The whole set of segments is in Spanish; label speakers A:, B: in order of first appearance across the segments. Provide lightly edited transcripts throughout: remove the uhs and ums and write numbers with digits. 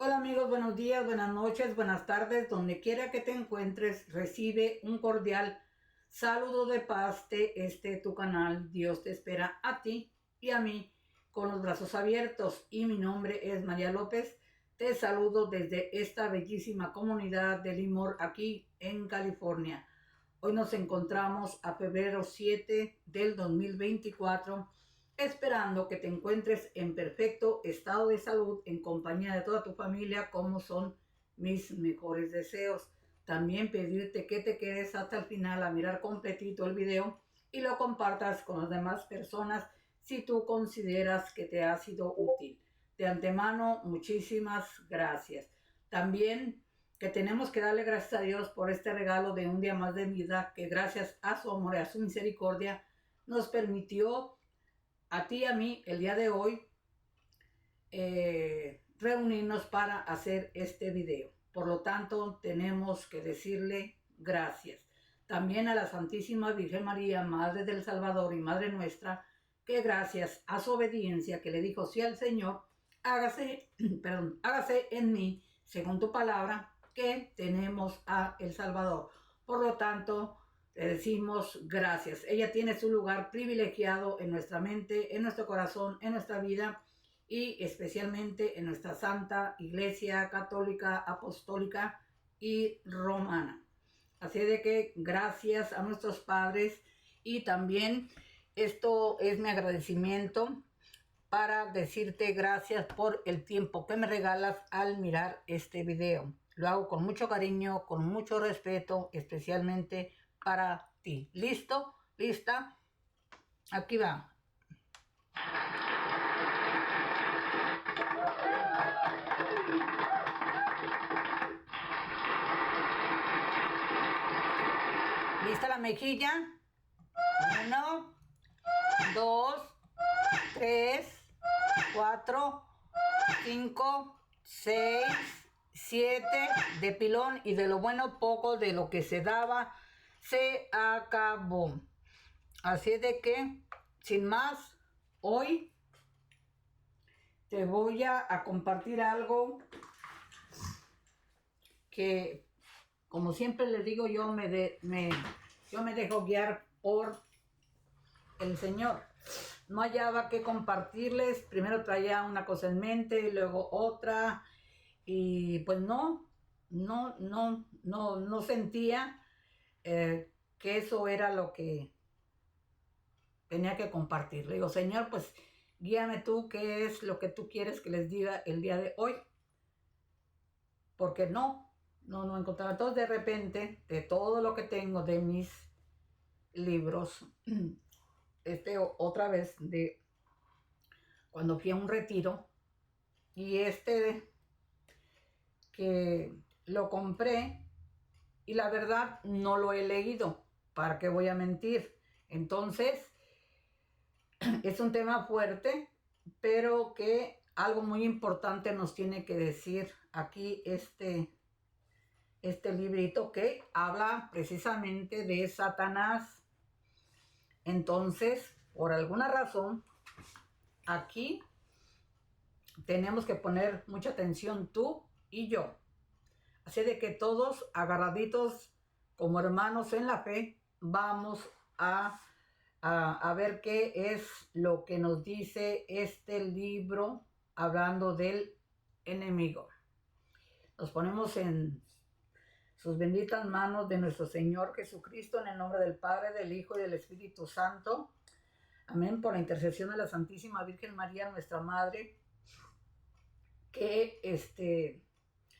A: Hola amigos, buenos días, buenas noches, buenas tardes, donde quiera que te encuentres, recibe un cordial saludo de paz de tu canal. Dios te espera a ti y a mí con los brazos abiertos, y mi nombre es María López. Te saludo desde esta bellísima comunidad de Limor aquí en California. Hoy nos encontramos a febrero 7 del 2024, esperando que te encuentres en perfecto estado de salud en compañía de toda tu familia, como son mis mejores deseos. También pedirte que te quedes hasta el final a mirar completito el video y lo compartas con las demás personas si tú consideras que te ha sido útil. De antemano, muchísimas gracias. También que tenemos que darle gracias a Dios por este regalo de un día más de vida, que gracias a su amor y a su misericordia nos permitió a ti y a mí el día de hoy reunirnos para hacer este video. Por lo tanto, tenemos que decirle gracias. También a la Santísima Virgen María, Madre del Salvador y Madre nuestra, que gracias a su obediencia, que le dijo sí al Señor, hágase en mí, según tu palabra, que tenemos a el Salvador. Por lo tanto, le decimos gracias. Ella tiene su lugar privilegiado en nuestra mente, en nuestro corazón, en nuestra vida y especialmente en nuestra Santa Iglesia Católica, Apostólica y Romana. Así de que gracias a nuestros padres, y también esto es mi agradecimiento para decirte gracias por el tiempo que me regalas al mirar este video. Lo hago con mucho cariño, con mucho respeto, especialmente para ti. ¿Listo? ¿Lista? Aquí va. ¿Lista la mejilla? 1, 2, 3, 4, 5, 6, 7, de pilón, y de lo bueno poco de lo que se daba se acabó. Así de que, sin más, hoy te voy a compartir algo que, como siempre les digo, yo me dejo guiar por el Señor. No hallaba que compartirles. Primero traía una cosa en mente y luego otra, y pues no sentía que eso era lo que tenía que compartir. Le digo, Señor, pues guíame tú, qué es lo que tú quieres que les diga el día de hoy, porque no encontraba. Entonces, de repente, de todo lo que tengo de mis libros, otra vez de cuando fui a un retiro, y que lo compré, y la verdad no lo he leído, ¿para qué voy a mentir? Entonces, es un tema fuerte, pero que algo muy importante nos tiene que decir aquí este librito, que habla precisamente de Satanás. Entonces, por alguna razón, aquí tenemos que poner mucha atención tú y yo. Así de que todos agarraditos como hermanos en la fe, vamos a ver qué es lo que nos dice este libro hablando del enemigo. Nos ponemos en sus benditas manos de nuestro Señor Jesucristo, en el nombre del Padre, del Hijo y del Espíritu Santo. Amén. Por la intercesión de la Santísima Virgen María, nuestra Madre, que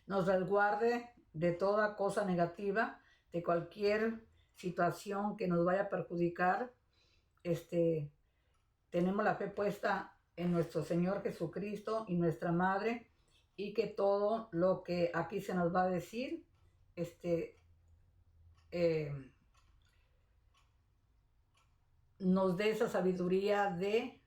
A: nos resguarde de toda cosa negativa, de cualquier situación que nos vaya a perjudicar. Tenemos la fe puesta en nuestro Señor Jesucristo y nuestra Madre, y que todo lo que aquí se nos va a decir, nos dé esa sabiduría de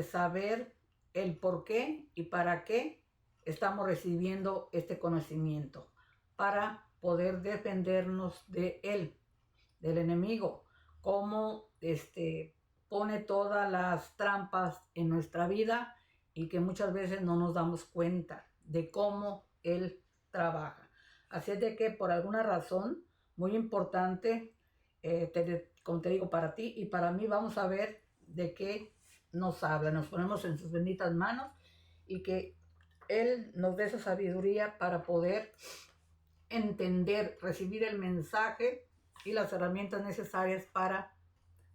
A: saber el por qué y para qué estamos recibiendo este conocimiento, para poder defendernos de él, del enemigo, cómo pone todas las trampas en nuestra vida y que muchas veces no nos damos cuenta. de cómo Él trabaja. Así es de que por alguna razón muy importante, como te digo, para ti y para mí, vamos a ver de qué nos habla. Nos ponemos en sus benditas manos y que Él nos dé esa sabiduría para poder entender, recibir el mensaje y las herramientas necesarias para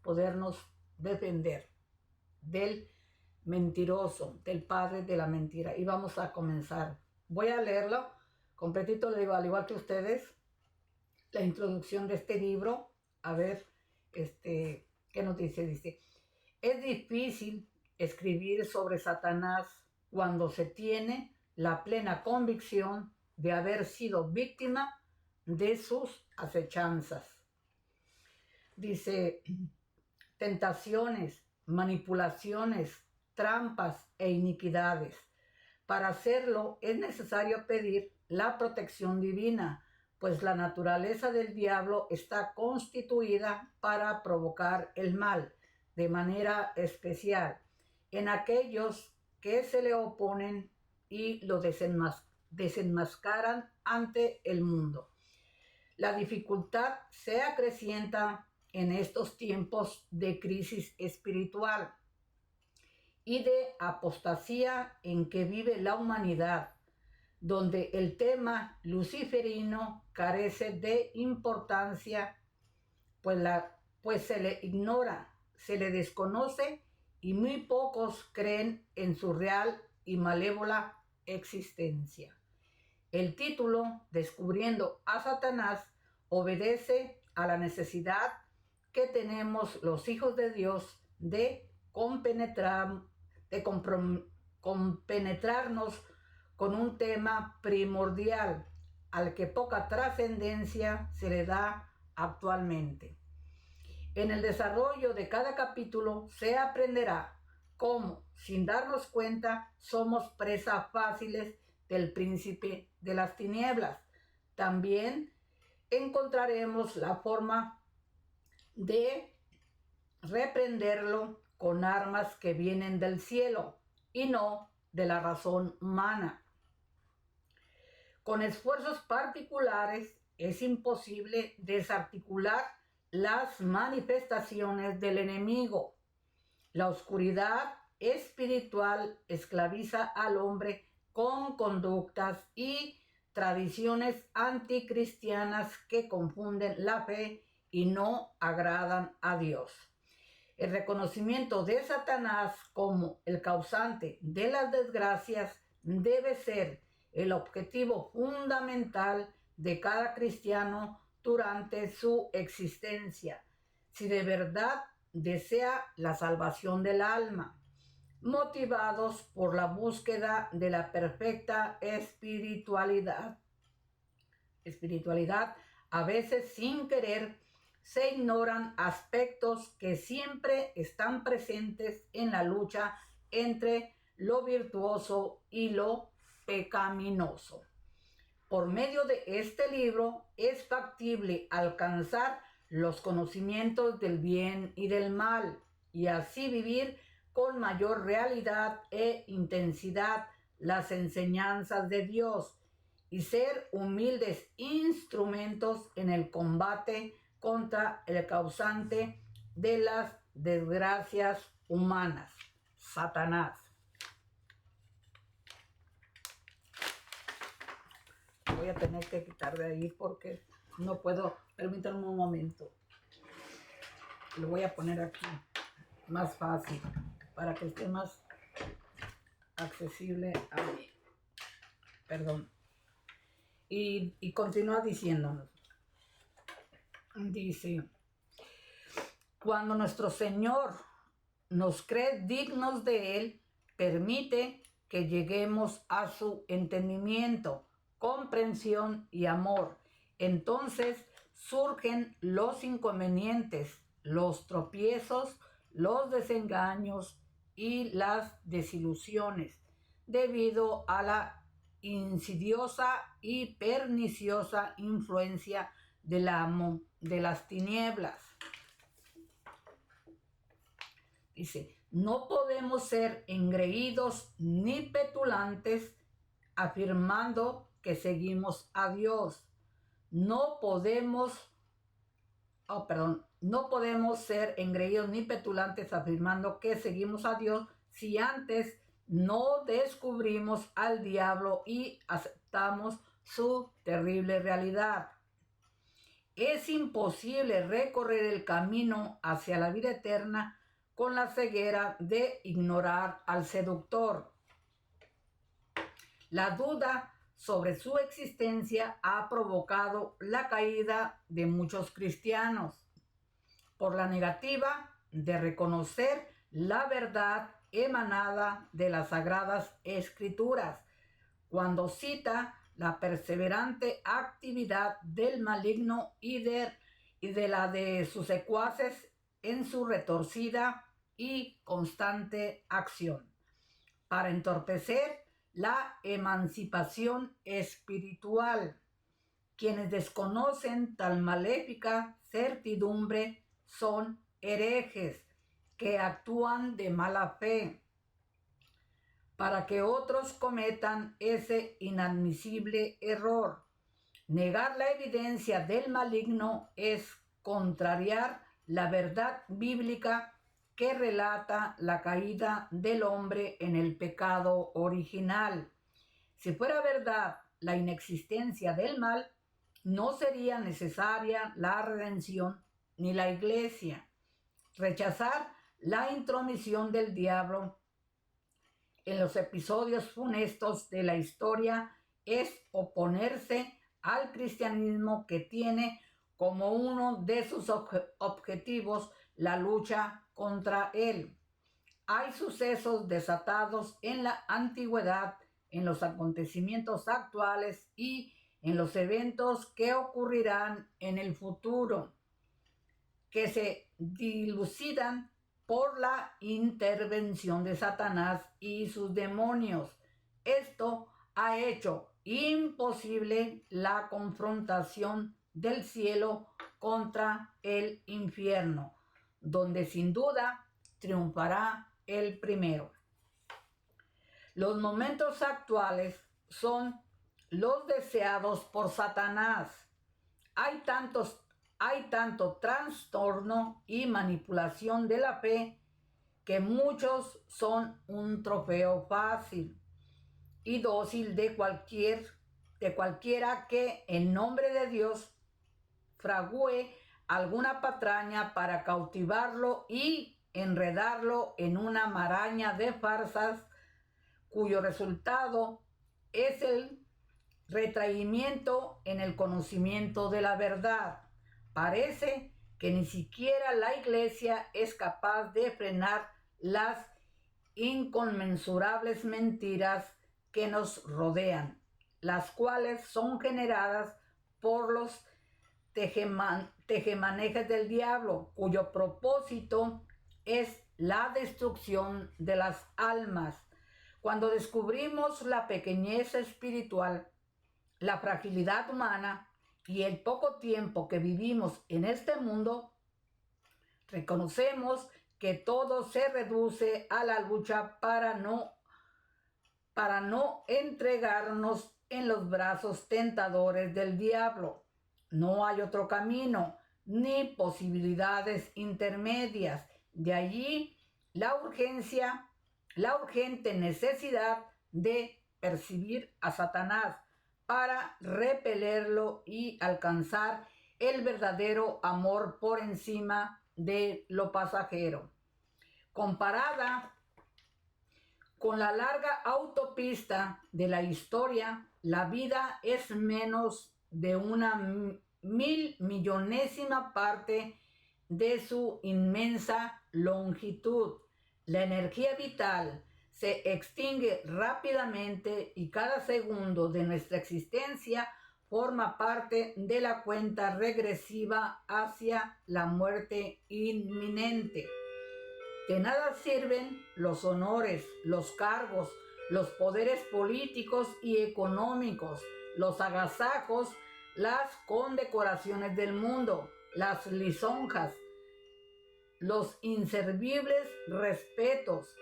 A: podernos defender del mentiroso, del padre de la mentira. Y vamos a comenzar. Voy a leerlo completito, le digo, al igual que ustedes, la introducción de este libro. A ver, ¿qué nos dice? Dice, es difícil escribir sobre Satanás cuando se tiene la plena convicción de haber sido víctima de sus acechanzas. Dice, tentaciones, manipulaciones, trampas e iniquidades. Para hacerlo es necesario pedir la protección divina, pues la naturaleza del diablo está constituida para provocar el mal, de manera especial, en aquellos que se le oponen y lo desenmascaran ante el mundo. La dificultad se acrecienta en estos tiempos de crisis espiritual y de apostasía en que vive la humanidad, donde el tema luciferino carece de importancia, pues se le ignora, se le desconoce y muy pocos creen en su real y malévola existencia. El título, Descubriendo a Satanás, obedece a la necesidad que tenemos los hijos de Dios de compenetrarnos con un tema primordial al que poca trascendencia se le da actualmente. En el desarrollo de cada capítulo se aprenderá cómo, sin darnos cuenta, somos presas fáciles del príncipe de las tinieblas. También encontraremos la forma de reprenderlo con armas que vienen del cielo y no de la razón humana. Con esfuerzos particulares es imposible desarticular las manifestaciones del enemigo. La oscuridad espiritual esclaviza al hombre con conductas y tradiciones anticristianas que confunden la fe y no agradan a Dios. El reconocimiento de Satanás como el causante de las desgracias debe ser el objetivo fundamental de cada cristiano durante su existencia, si de verdad desea la salvación del alma, motivados por la búsqueda de la perfecta espiritualidad. A veces sin querer se ignoran aspectos que siempre están presentes en la lucha entre lo virtuoso y lo pecaminoso. Por medio de este libro es factible alcanzar los conocimientos del bien y del mal y así vivir con mayor realidad e intensidad las enseñanzas de Dios y ser humildes instrumentos en el combate contra el causante de las desgracias humanas, Satanás. Voy a tener que quitar de ahí porque no puedo. Permítanme un momento. Lo voy a poner aquí, más fácil, para que esté más accesible a mí. Perdón. Y continúa diciéndonos. Dice, cuando nuestro Señor nos cree dignos de Él, permite que lleguemos a su entendimiento, comprensión y amor. Entonces surgen los inconvenientes, los tropiezos, los desengaños y las desilusiones, debido a la insidiosa y perniciosa influencia del amo de las tinieblas. Dice, no podemos ser engreídos ni petulantes afirmando que seguimos a Dios. No podemos ser engreídos ni petulantes afirmando que seguimos a Dios si antes no descubrimos al diablo y aceptamos su terrible realidad. Es imposible recorrer el camino hacia la vida eterna con la ceguera de ignorar al seductor. La duda sobre su existencia ha provocado la caída de muchos cristianos por la negativa de reconocer la verdad emanada de las Sagradas Escrituras, cuando cita la perseverante actividad del maligno y de la de sus secuaces en su retorcida y constante acción, para entorpecer la emancipación espiritual. Quienes desconocen tal maléfica certidumbre son herejes que actúan de mala fe para que otros cometan ese inadmisible error. Negar la evidencia del maligno es contrariar la verdad bíblica que relata la caída del hombre en el pecado original. Si fuera verdad la inexistencia del mal, no sería necesaria la redención ni la iglesia. Rechazar la intromisión del diablo en los episodios funestos de la historia es oponerse al cristianismo, que tiene como uno de sus objetivos la lucha contra él. Hay sucesos desatados en la antigüedad, en los acontecimientos actuales y en los eventos que ocurrirán en el futuro, que se dilucidan por la intervención de Satanás y sus demonios. Esto ha hecho imposible la confrontación del cielo contra el infierno, donde sin duda triunfará el primero. Los momentos actuales son los deseados por Satanás. Hay tanto trastorno y manipulación de la fe que muchos son un trofeo fácil y dócil de cualquiera que en nombre de Dios fragúe alguna patraña para cautivarlo y enredarlo en una maraña de farsas cuyo resultado es el retraimiento en el conocimiento de la verdad. Parece que ni siquiera la iglesia es capaz de frenar las inconmensurables mentiras que nos rodean, las cuales son generadas por los tejemanejes del diablo, cuyo propósito es la destrucción de las almas. Cuando descubrimos la pequeñez espiritual, la fragilidad humana y el poco tiempo que vivimos en este mundo, reconocemos que todo se reduce a la lucha para no entregarnos en los brazos tentadores del diablo. No hay otro camino ni posibilidades intermedias. De allí la urgente necesidad de percibir a Satanás para repelerlo y alcanzar el verdadero amor por encima de lo pasajero. Comparada con la larga autopista de la historia, la vida es menos de una 1.000.000ª parte de su inmensa longitud. La energía vital se extingue rápidamente y cada segundo de nuestra existencia forma parte de la cuenta regresiva hacia la muerte inminente. De nada sirven los honores, los cargos, los poderes políticos y económicos, los agasajos, las condecoraciones del mundo, las lisonjas, los inservibles respetos,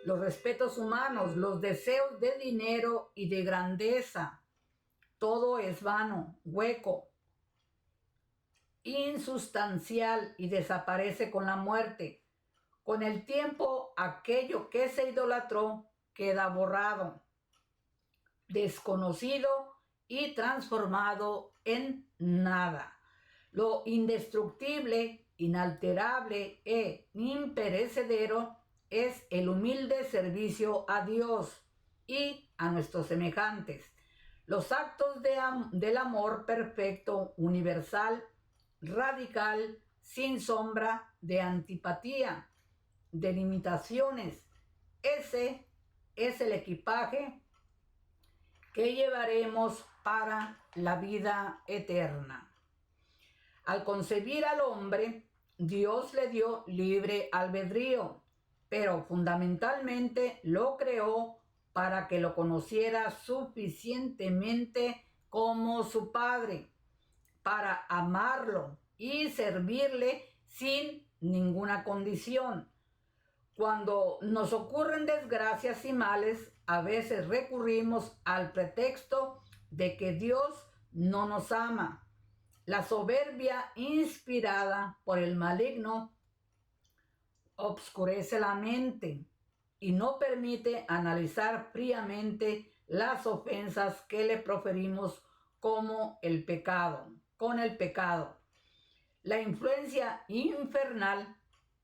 A: los respetos humanos, los deseos de dinero y de grandeza. Todo es vano, hueco, insustancial y desaparece con la muerte. Con el tiempo, aquello que se idolatró queda borrado, desconocido y transformado en nada. Lo indestructible, inalterable e imperecedero es el humilde servicio a Dios y a nuestros semejantes. Los actos del amor perfecto, universal, radical, sin sombra de antipatía, de limitaciones. Ese es el equipaje que llevaremos para la vida eterna. Al concebir al hombre, Dios le dio libre albedrío, pero fundamentalmente lo creó para que lo conociera suficientemente como su Padre, para amarlo y servirle sin ninguna condición. Cuando nos ocurren desgracias y males, a veces recurrimos al pretexto de que Dios no nos ama. La soberbia inspirada por el maligno obscurece la mente y no permite analizar fríamente las ofensas que le proferimos con el pecado. La influencia infernal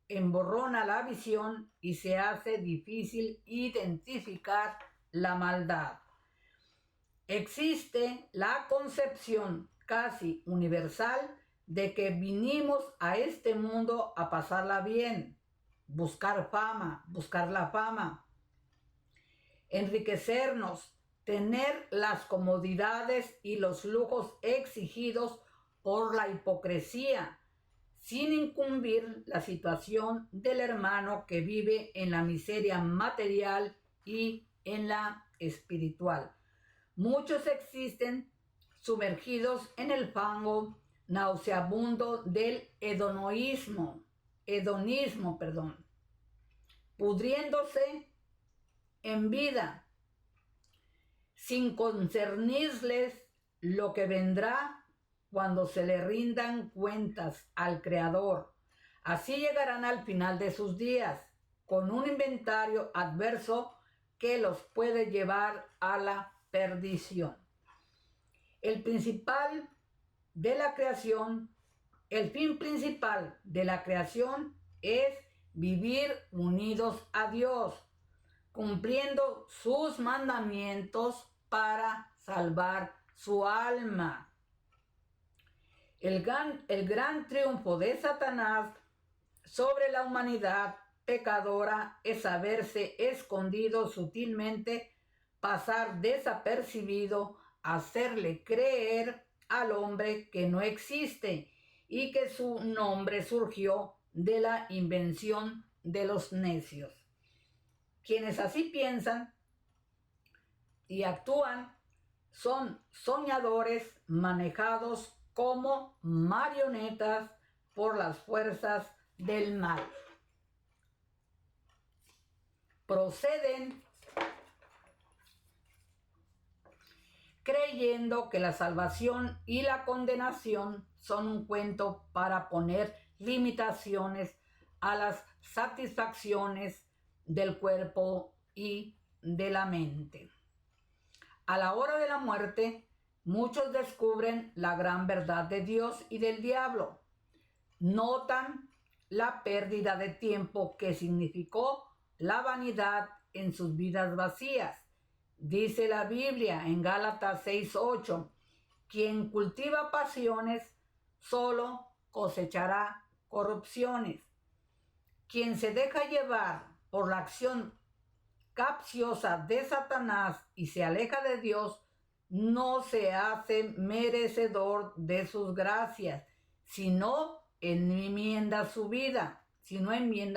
A: emborrona la visión y se hace difícil identificar la maldad. Existe la concepción casi universal de que vinimos a este mundo a pasarla bien, buscar la fama, enriquecernos, tener las comodidades y los lujos exigidos por la hipocresía, sin incumbir la situación del hermano que vive en la miseria material y en la espiritual. Muchos existen sumergidos en el fango nauseabundo del hedonismo, pudriéndose en vida, sin concernirles lo que vendrá cuando se le rindan cuentas al Creador. Así llegarán al final de sus días, con un inventario adverso que los puede llevar a la perdición. El fin principal de la creación es vivir unidos a Dios, cumpliendo sus mandamientos para salvar su alma. El gran triunfo de Satanás sobre la humanidad pecadora es haberse escondido sutilmente, pasar desapercibido, hacerle creer al hombre que no existe y que su nombre surgió de la invención de los necios. Quienes así piensan y actúan son soñadores manejados como marionetas por las fuerzas del mal. Proceden creyendo que la salvación y la condenación son un cuento para poner limitaciones a las satisfacciones del cuerpo y de la mente. A la hora de la muerte, muchos descubren la gran verdad de Dios y del diablo. Notan la pérdida de tiempo que significó la vanidad en sus vidas vacías. Dice la Biblia en Gálatas 6:8, quien cultiva pasiones solo cosechará corrupciones. Quien se deja llevar por la acción capciosa de Satanás y se aleja de Dios, no se hace merecedor de sus gracias, sino enmienda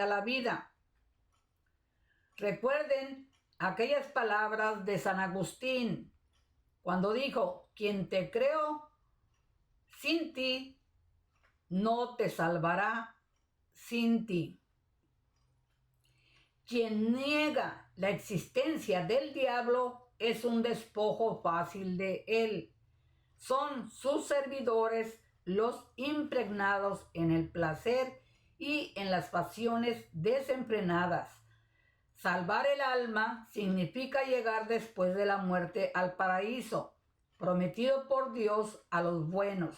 A: la vida. Recuerden aquellas palabras de San Agustín, cuando dijo, quien te creó sin ti, no te salvará sin ti. Quien niega La existencia del diablo es un despojo fácil de él. Son sus servidores los impregnados en el placer y en las pasiones desenfrenadas. Salvar el alma significa llegar después de la muerte al paraíso, prometido por Dios a los buenos.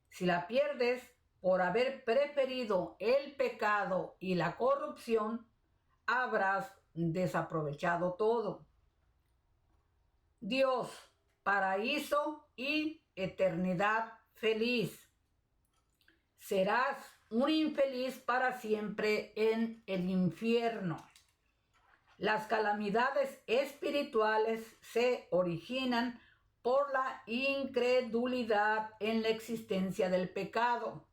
A: Si la pierdes por haber preferido el pecado y la corrupción, habrás desaprovechado todo. Dios, paraíso y eternidad feliz. Serás un infeliz para siempre en el infierno. Las calamidades espirituales se originan por la incredulidad en la existencia del pecado.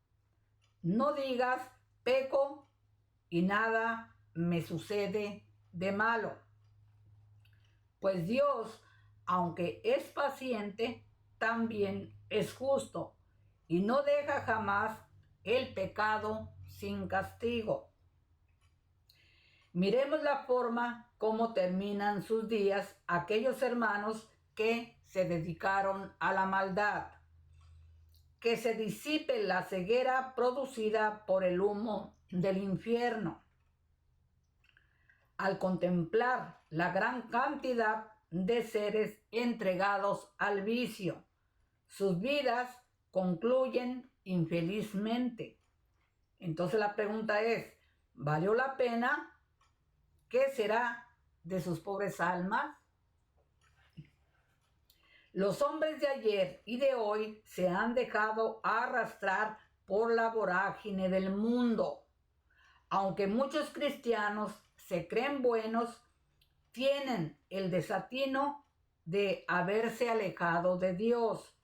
A: No digas peco y nada me sucede de malo. Pues Dios, aunque es paciente, también es justo y no deja jamás el pecado sin castigo. Miremos la forma como terminan sus días aquellos hermanos que se dedicaron a la maldad. Que se disipe la ceguera producida por el humo del infierno. Al contemplar la gran cantidad de seres entregados al vicio, sus vidas concluyen infelizmente. Entonces la pregunta es, ¿valió la pena? ¿Qué será de sus pobres almas? Los hombres de ayer y de hoy se han dejado arrastrar por la vorágine del mundo. Aunque muchos cristianos se creen buenos, tienen el desatino de haberse alejado de Dios.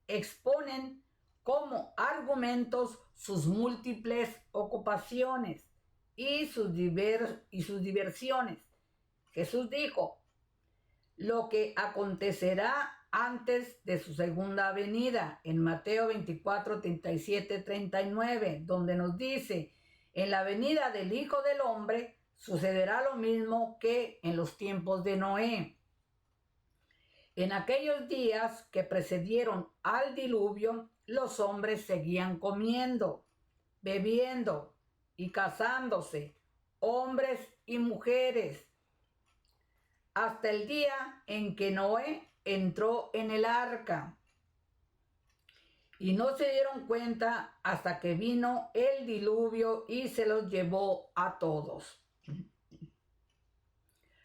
A: Exponen como argumentos sus múltiples ocupaciones y sus diversiones. Jesús dijo, lo que acontecerá antes de su segunda venida, en Mateo 24, 37, 39, donde nos dice, en la venida del Hijo del Hombre sucederá lo mismo que en los tiempos de Noé. En aquellos días que precedieron al diluvio, los hombres seguían comiendo, bebiendo y casándose, hombres y mujeres, hasta el día en que Noé entró en el arca. Y no se dieron cuenta hasta que vino el diluvio y se los llevó a todos.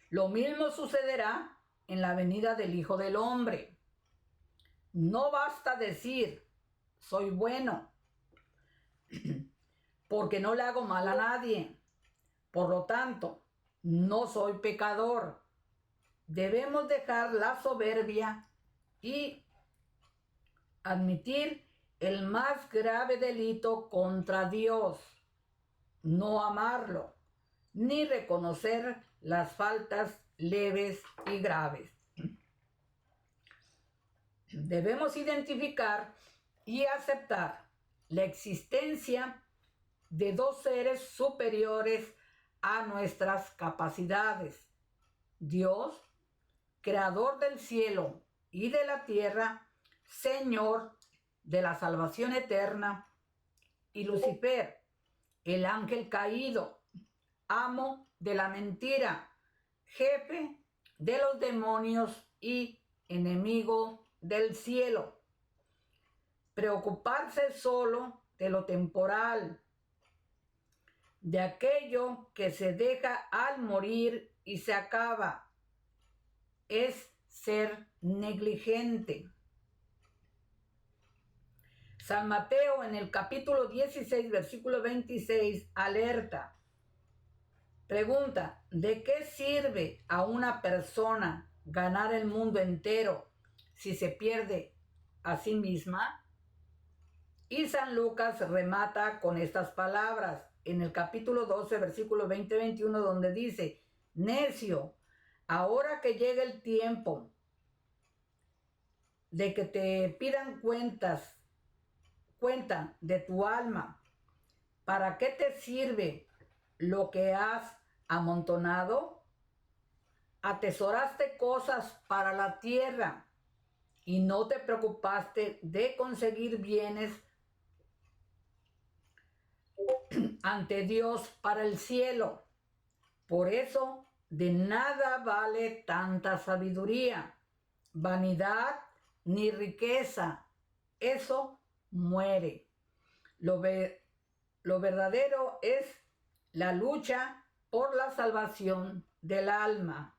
A: Lo mismo sucederá en la venida del Hijo del Hombre. No basta decir, soy bueno, porque no le hago mal a nadie. Por lo tanto, no soy pecador. Debemos dejar la soberbia y admitir el más grave delito contra Dios, no amarlo, ni reconocer las faltas leves y graves. Debemos identificar y aceptar la existencia de dos seres superiores a nuestras capacidades. Dios, creador del cielo y de la tierra, Señor de la salvación eterna, y Lucifer, el ángel caído, amo de la mentira, jefe de los demonios y enemigo del cielo. Preocuparse solo de lo temporal, de aquello que se deja al morir y se acaba, es ser negligente. San Mateo en el capítulo 16, versículo 26, alerta. Pregunta, ¿de qué sirve a una persona ganar el mundo entero si se pierde a sí misma? Y San Lucas remata con estas palabras en el capítulo 12, versículo 20-21, donde dice, necio, ahora que llega el tiempo de que te pidan cuenta de tu alma, ¿para qué te sirve lo que has amontonado? atesoraste cosas para la tierra y no te preocupaste de conseguir bienes ante Dios para el cielo. Por eso de nada vale tanta sabiduría, vanidad ni riqueza. Eso muere. Lo verdadero es la lucha por la salvación del alma.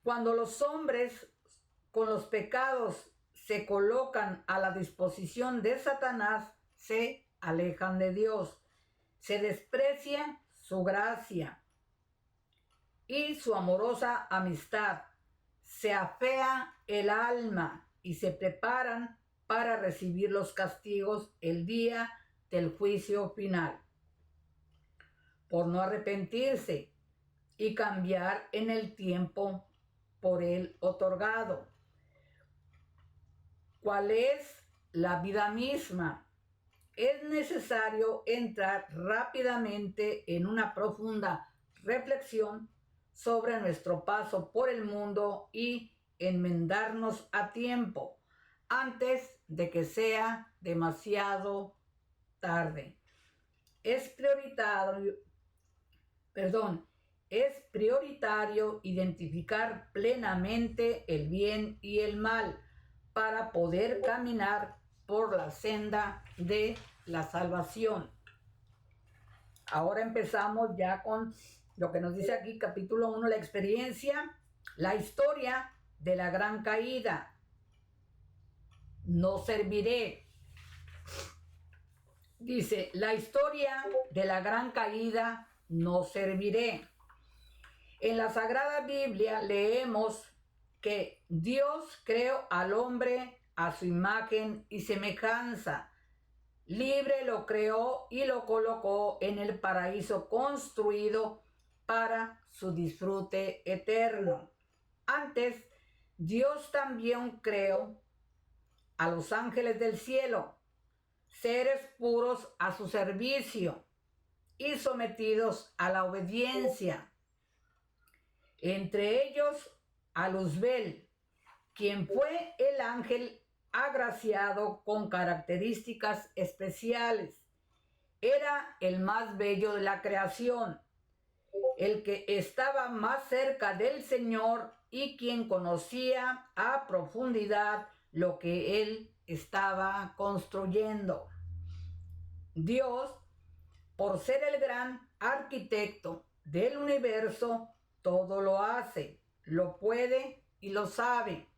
A: Cuando los hombres con los pecados se colocan a la disposición de Satanás, se alejan de Dios, se desprecia su gracia y su amorosa amistad, se afea el alma y se preparan para recibir los castigos el día del juicio final, por no arrepentirse y cambiar en el tiempo por él otorgado. ¿Cuál es la vida misma? Es necesario entrar rápidamente en una profunda reflexión sobre nuestro paso por el mundo y enmendarnos a tiempo, antes de que sea demasiado tarde. Es prioritario identificar plenamente el bien y el mal para poder caminar por la senda de la salvación. Ahora empezamos ya con lo que nos dice aquí, capítulo 1, la experiencia, la historia de la gran caída. No serviré. Dice, la historia de la gran caída, no serviré. En la Sagrada Biblia leemos que Dios creó al hombre a su imagen y semejanza. Libre lo creó y lo colocó en el paraíso construido para su disfrute eterno. Antes, Dios también creó a los ángeles del cielo, seres puros a su servicio y sometidos a la obediencia. Entre ellos a Luzbel, quien fue el ángel agraciado con características especiales. Era el más bello de la creación, el que estaba más cerca del Señor y quien conocía a profundidad lo que él estaba construyendo. Dios, por ser el gran arquitecto del universo, todo lo hace, lo puede y lo sabe.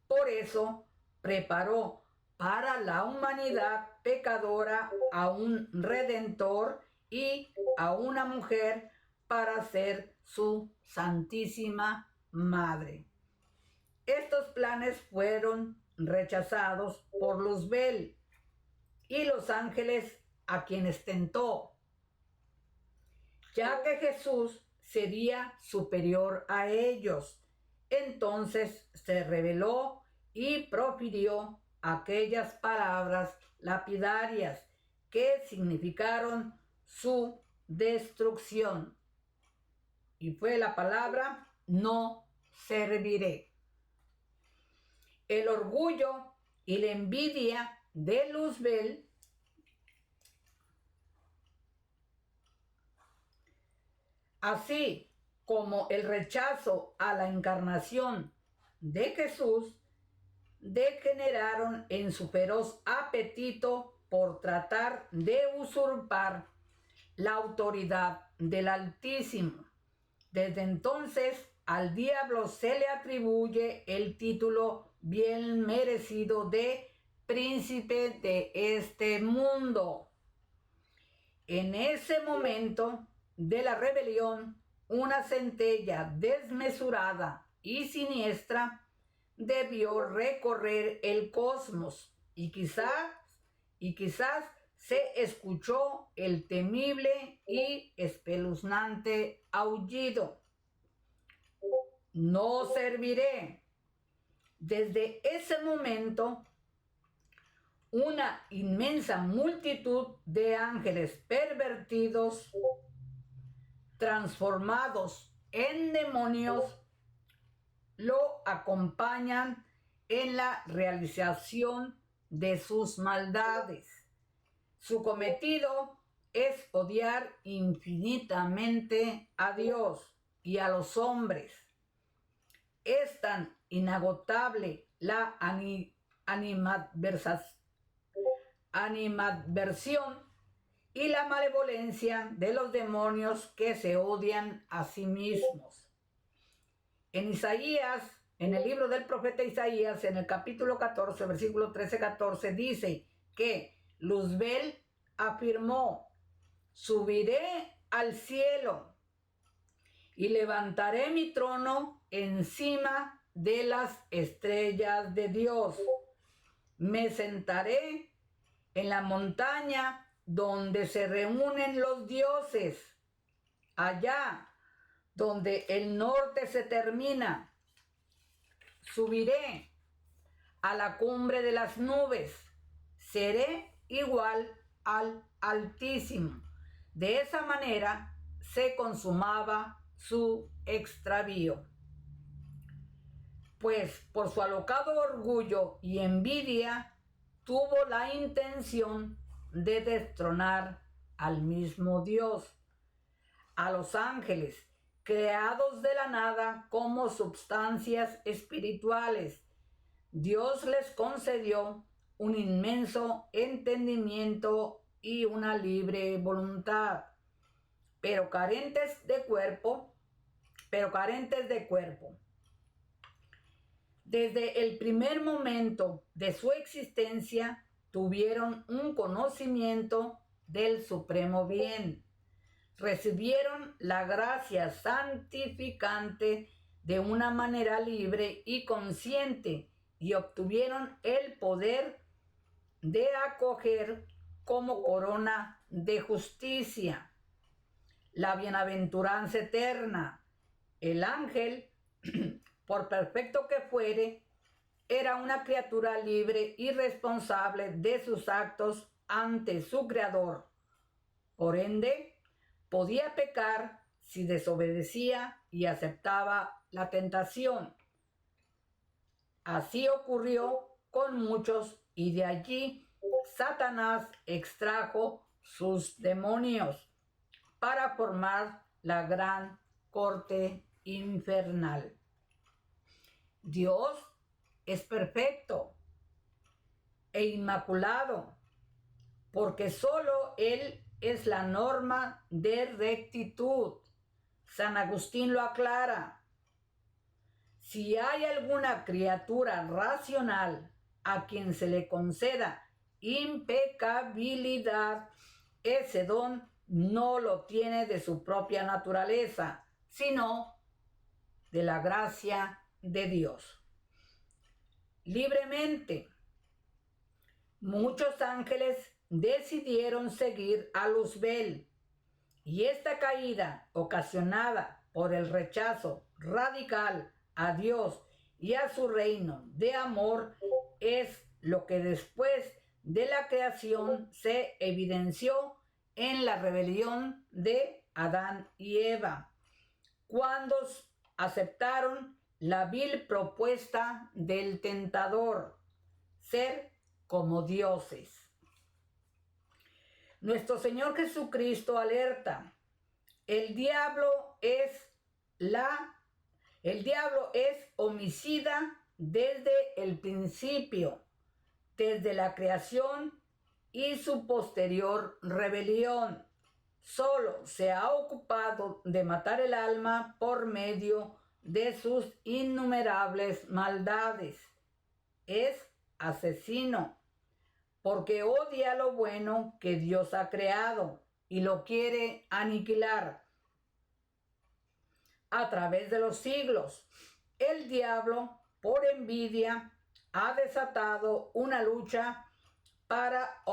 A: Por eso preparó para la humanidad pecadora a un redentor y a una mujer para ser su santísima madre. Estos planes fueron rechazados por Luzbel y los ángeles a quienes tentó, ya que Jesús sería superior a ellos. Entonces se rebeló y profirió aquellas palabras lapidarias que significaron su destrucción. Y fue la palabra no serviré. El orgullo y la envidia de Luzbel así como el rechazo a la encarnación de Jesús, degeneraron en su feroz apetito por tratar de usurpar la autoridad del Altísimo. Desde entonces al diablo se le atribuye el título bien merecido de príncipe de este mundo. En ese momento de la rebelión, una centella desmesurada y siniestra debió recorrer el cosmos y quizás se escuchó el temible y espeluznante aullido. No serviré. Desde ese momento, una inmensa multitud de ángeles pervertidos transformados en demonios, lo acompañan en la realización de sus maldades. Su cometido es odiar infinitamente a Dios y a los hombres. Es tan inagotable la animadversión y la malevolencia de los demonios que se odian a sí mismos. En Isaías, en el libro del profeta Isaías, en el capítulo 14, versículo 13-14, dice que Luzbel afirmó: subiré al cielo y levantaré mi trono encima de las estrellas de Dios. Me sentaré en la montaña donde se reúnen los dioses, allá donde el norte se termina. Subiré a la cumbre de las nubes, seré igual al Altísimo. De esa manera se consumaba su extravío. Pues por su alocado orgullo y envidia tuvo la intención de destronar al mismo Dios. A los ángeles, creados de la nada como substancias espirituales, Dios les concedió un inmenso entendimiento y una libre voluntad, pero carentes de cuerpo. Desde el primer momento de su existencia tuvieron un conocimiento del supremo bien. Recibieron la gracia santificante de una manera libre y consciente y obtuvieron el poder de acoger como corona de justicia la bienaventuranza eterna. El ángel, por perfecto que fuere, era una criatura libre y responsable de sus actos ante su Creador. Por ende, podía pecar si desobedecía y aceptaba la tentación. Así ocurrió con muchos y de allí Satanás extrajo sus demonios para formar la gran corte infernal. Dios es perfecto e inmaculado, porque solo Él es la norma de rectitud. San Agustín lo aclara: si hay alguna criatura racional a quien se le conceda impecabilidad, ese don no lo tiene de su propia naturaleza, sino de la gracia de Dios. Libremente, muchos ángeles decidieron seguir a Luzbel, y esta caída, ocasionada por el rechazo radical a Dios y a su reino de amor, es lo que después de la creación se evidenció en la rebelión de Adán y Eva, cuando aceptaron la vil propuesta del tentador: ser como dioses. Nuestro Señor Jesucristo alerta: el diablo es homicida desde el principio, desde la creación y su posterior rebelión. Solo se ha ocupado de matar el alma por medio de sus innumerables maldades. Es asesino, porque odia lo bueno que Dios ha creado y lo quiere aniquilar. A través de los siglos, el diablo, por envidia, ha desatado una lucha para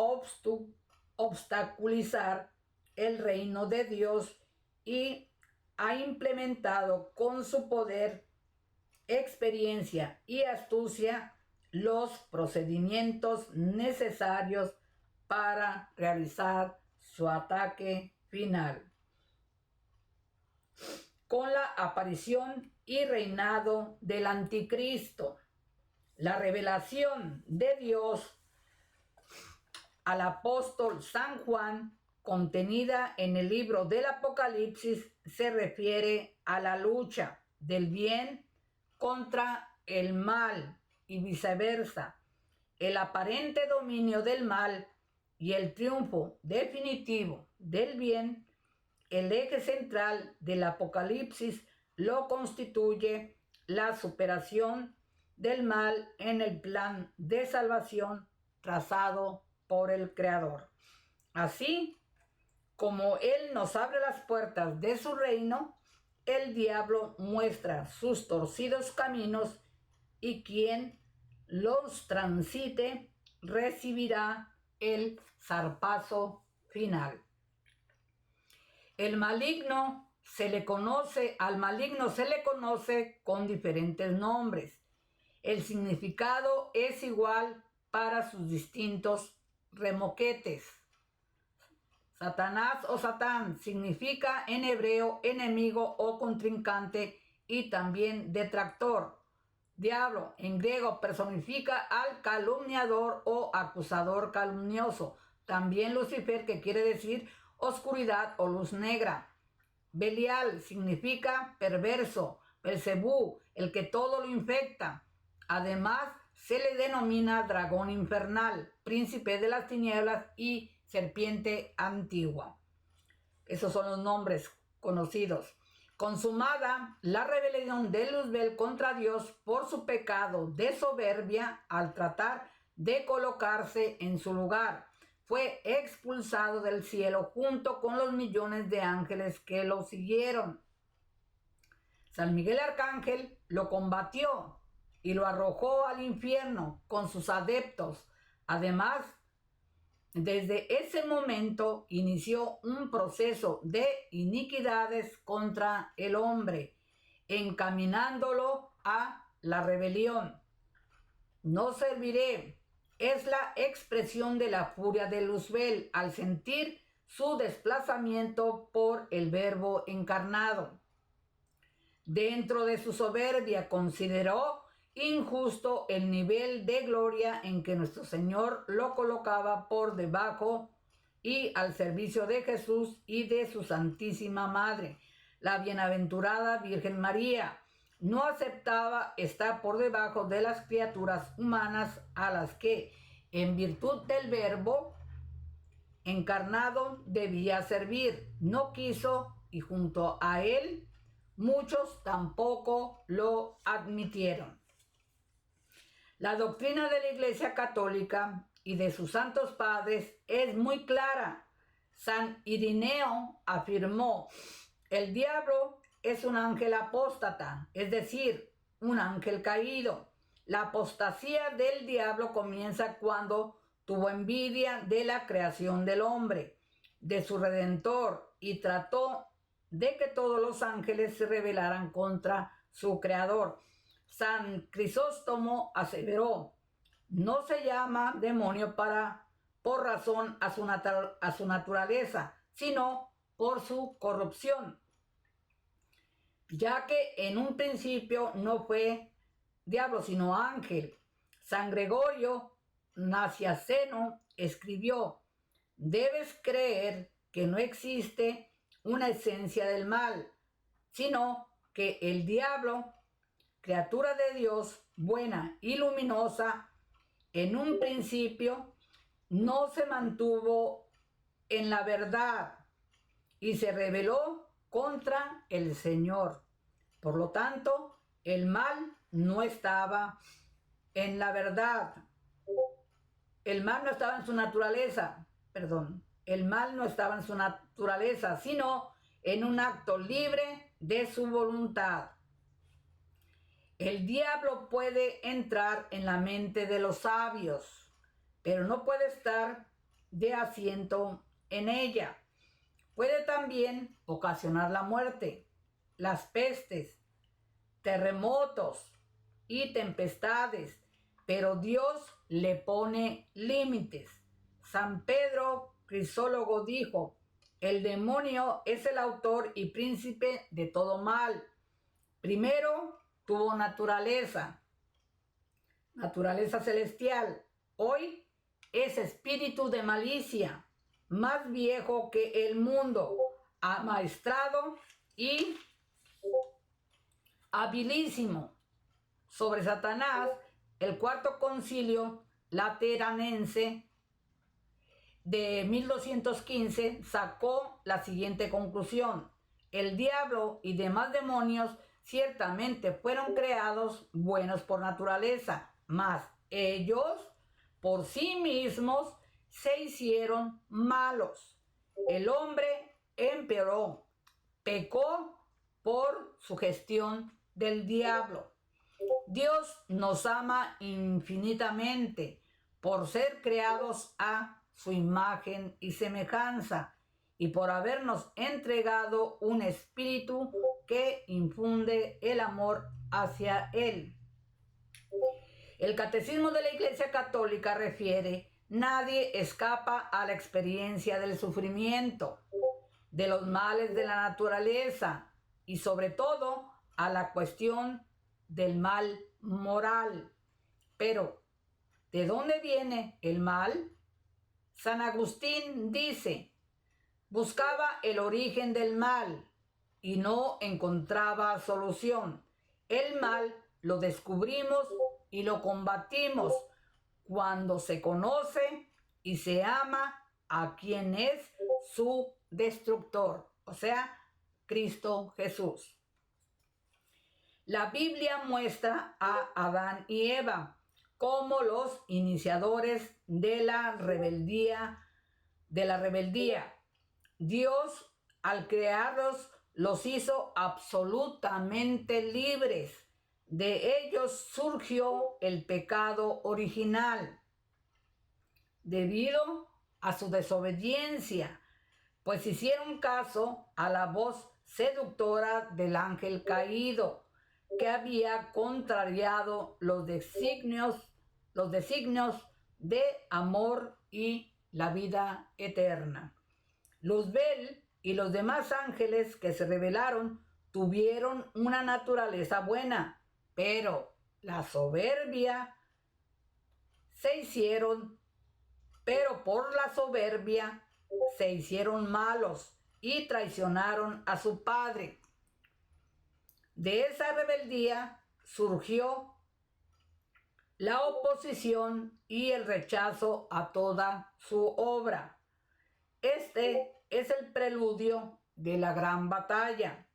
A: obstaculizar el reino de Dios y ha implementado con su poder, experiencia y astucia los procedimientos necesarios para realizar su ataque final. con la aparición y reinado del anticristo. La revelación de Dios al apóstol San Juan, contenida en el libro del Apocalipsis, se refiere a la lucha del bien contra el mal y viceversa, el aparente dominio del mal y el triunfo definitivo del bien. El eje central del Apocalipsis lo constituye la superación del mal en el plan de salvación trazado por el Creador. Así como Él nos abre las puertas de su reino, el diablo muestra sus torcidos caminos y quien los transite recibirá el zarpazo final. Al maligno se le conoce con diferentes nombres. El significado es igual para sus distintos remoquetes. Satanás o Satán significa en hebreo enemigo o contrincante y también detractor. Diablo en griego personifica al calumniador o acusador calumnioso. También Lucifer, que quiere decir oscuridad o luz negra. Belial significa perverso. Belcebú, el que todo lo infecta. Además, se le denomina dragón infernal, príncipe de las tinieblas y serpiente antigua. Esos son los nombres conocidos. Consumada la rebelión de Luzbel contra Dios por su pecado de soberbia al tratar de colocarse en su lugar. Fue expulsado del cielo junto con los millones de ángeles que lo siguieron. San Miguel Arcángel lo combatió y lo arrojó al infierno con sus adeptos. Además, desde ese momento inició un proceso de iniquidades contra el hombre, encaminándolo a la rebelión. No serviré es la expresión de la furia de Luzbel al sentir su desplazamiento por el Verbo encarnado. Dentro de su soberbia consideró injusto el nivel de gloria en que nuestro Señor lo colocaba por debajo y al servicio de Jesús y de su Santísima Madre. La bienaventurada Virgen María no aceptaba estar por debajo de las criaturas humanas a las que, en virtud del Verbo encarnado, debía servir. No quiso y junto a él muchos tampoco lo admitieron. La doctrina de la Iglesia Católica y de sus santos padres es muy clara. San Irineo afirmó: el diablo es un ángel apóstata, es decir, un ángel caído. La apostasía del diablo comienza cuando tuvo envidia de la creación del hombre, de su Redentor, y trató de que todos los ángeles se rebelaran contra su Creador. San Crisóstomo aseveró: no se llama demonio por razón a su naturaleza, sino por su corrupción, ya que en un principio no fue diablo, sino ángel. San Gregorio Nacianceno escribió: debes creer que no existe una esencia del mal, sino que el diablo, criatura de Dios, buena y luminosa, en un principio no se mantuvo en la verdad y se rebeló contra el Señor. Por lo tanto, el mal no estaba en la verdad. El mal no estaba en su naturaleza, el mal no estaba en su naturaleza, sino en un acto libre de su voluntad. El diablo puede entrar en la mente de los sabios, pero no puede estar de asiento en ella. Puede también ocasionar la muerte, las pestes, terremotos y tempestades, pero Dios le pone límites. San Pedro Crisólogo dijo: El demonio es el autor y príncipe de todo mal. Primero tuvo naturaleza celestial. Hoy es espíritu de malicia, más viejo que el mundo, amaestrado y habilísimo. Sobre Satanás, el cuarto concilio lateranense de 1215 sacó la siguiente conclusión: el diablo y demás demonios ciertamente fueron creados buenos por naturaleza, mas ellos por sí mismos se hicieron malos. El hombre empeoró, pecó por sugestión del diablo. Dios nos ama infinitamente por ser creados a su imagen y semejanza y por habernos entregado un espíritu que infunde el amor hacia Él. El Catecismo de la Iglesia Católica refiere: nadie escapa a la experiencia del sufrimiento, de los males de la naturaleza y sobre todo a la cuestión del mal moral. Pero, ¿de dónde viene el mal? San Agustín dice: buscaba el origen del mal y no encontraba solución. El mal lo descubrimos y lo combatimos cuando se conoce y se ama a quien es su destructor, o sea, Cristo Jesús. La Biblia muestra a Adán y Eva como los iniciadores de la rebeldía. Dios, al crearlos, los hizo absolutamente libres. De ellos surgió el pecado original, debido a su desobediencia, pues hicieron caso a la voz seductora del ángel caído, que había contrariado los designios de amor y la vida eterna. Luzbel y los demás ángeles que se rebelaron tuvieron una naturaleza buena, pero por la soberbia se hicieron malos y traicionaron a su padre. De esa rebeldía surgió la oposición y el rechazo a toda su obra. Este es el preludio de la gran batalla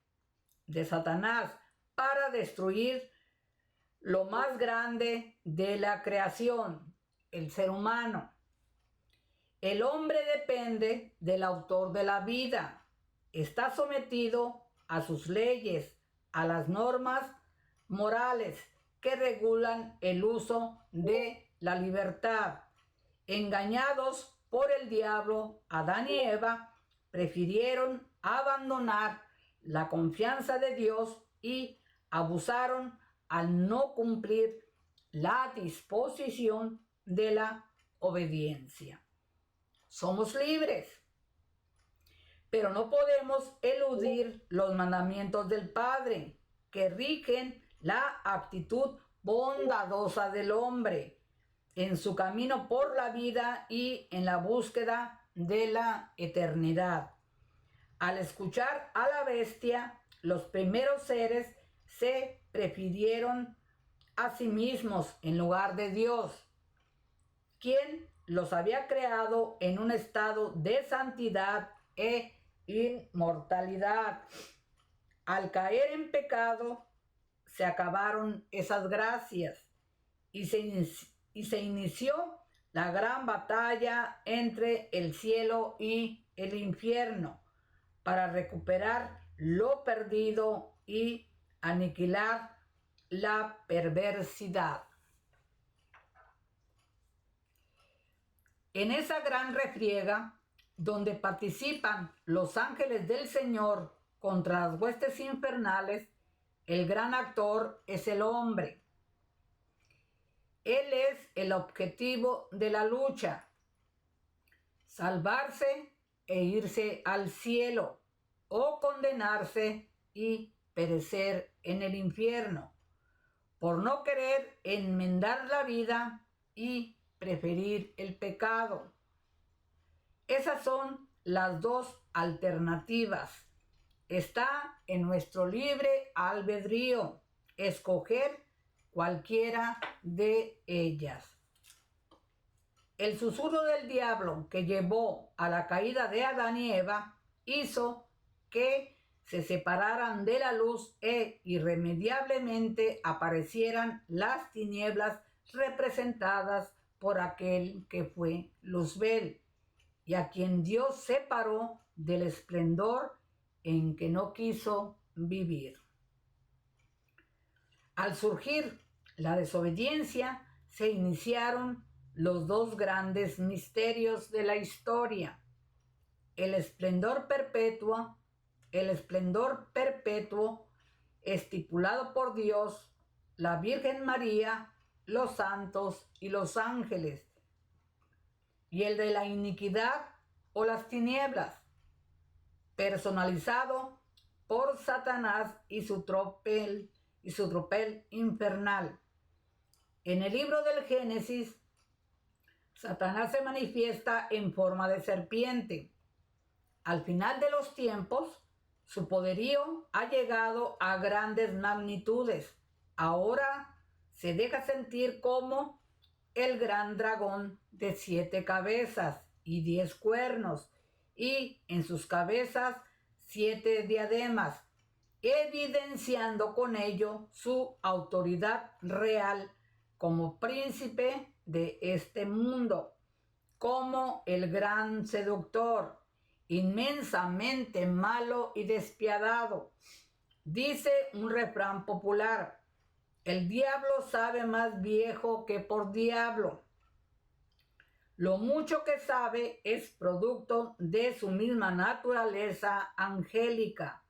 A: de Satanás para destruir lo más grande de la creación, el ser humano. El hombre depende del autor de la vida, está sometido a sus leyes, a las normas morales que regulan el uso de la libertad. Engañados por el diablo, Adán y Eva prefirieron abandonar la confianza de Dios y abusaron al no cumplir la disposición de la obediencia. Somos libres, pero no podemos eludir los mandamientos del Padre, que rigen la actitud bondadosa del hombre en su camino por la vida y en la búsqueda de la eternidad. Al escuchar a la bestia, los primeros seres se prefirieron a sí mismos en lugar de Dios, quien los había creado en un estado de santidad e inmortalidad. Al caer en pecado, se acabaron esas gracias y se inició la gran batalla entre el cielo y el infierno para recuperar lo perdido y aniquilar la perversidad. En esa gran refriega, donde participan los ángeles del Señor contra las huestes infernales, el gran actor es el hombre. Él es el objetivo de la lucha: salvarse e irse al cielo, o condenarse y perecer en el infierno, por no querer enmendar la vida y preferir el pecado. Esas son las dos alternativas. Está en nuestro libre albedrío escoger cualquiera de ellas. El susurro del diablo que llevó a la caída de Adán y Eva hizo que se separaran de la luz e irremediablemente aparecieran las tinieblas representadas por aquel que fue Luzbel, y a quien Dios separó del esplendor en que no quiso vivir. Al surgir la desobediencia, se iniciaron los dos grandes misterios de la historia: el esplendor perpetuo estipulado por Dios, la Virgen María, los santos y los ángeles, y el de la iniquidad o las tinieblas, personalizado por Satanás y su tropel infernal. En el libro del Génesis, Satanás se manifiesta en forma de serpiente. Al final de los tiempos, su poderío ha llegado a grandes magnitudes. Ahora se deja sentir como el gran dragón de 7 cabezas y 10 cuernos, y en sus cabezas 7 diademas, evidenciando con ello su autoridad real como príncipe de este mundo, como el gran seductor, inmensamente malo y despiadado. Dice un refrán popular: el diablo sabe más viejo que por diablo. Lo mucho que sabe es producto de su misma naturaleza angélica,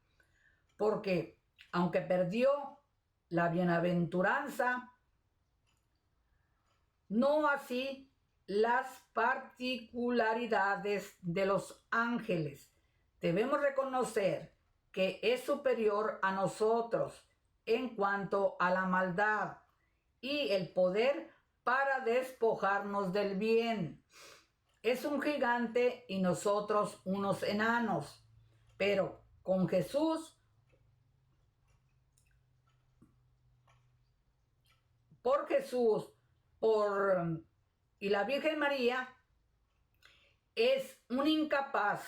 A: porque aunque perdió la bienaventuranza, no así las particularidades de los ángeles. Debemos reconocer que es superior a nosotros en cuanto a la maldad y el poder para despojarnos del bien. Es un gigante y nosotros unos enanos, pero con Jesús, por Jesús, y la Virgen María, es un incapaz.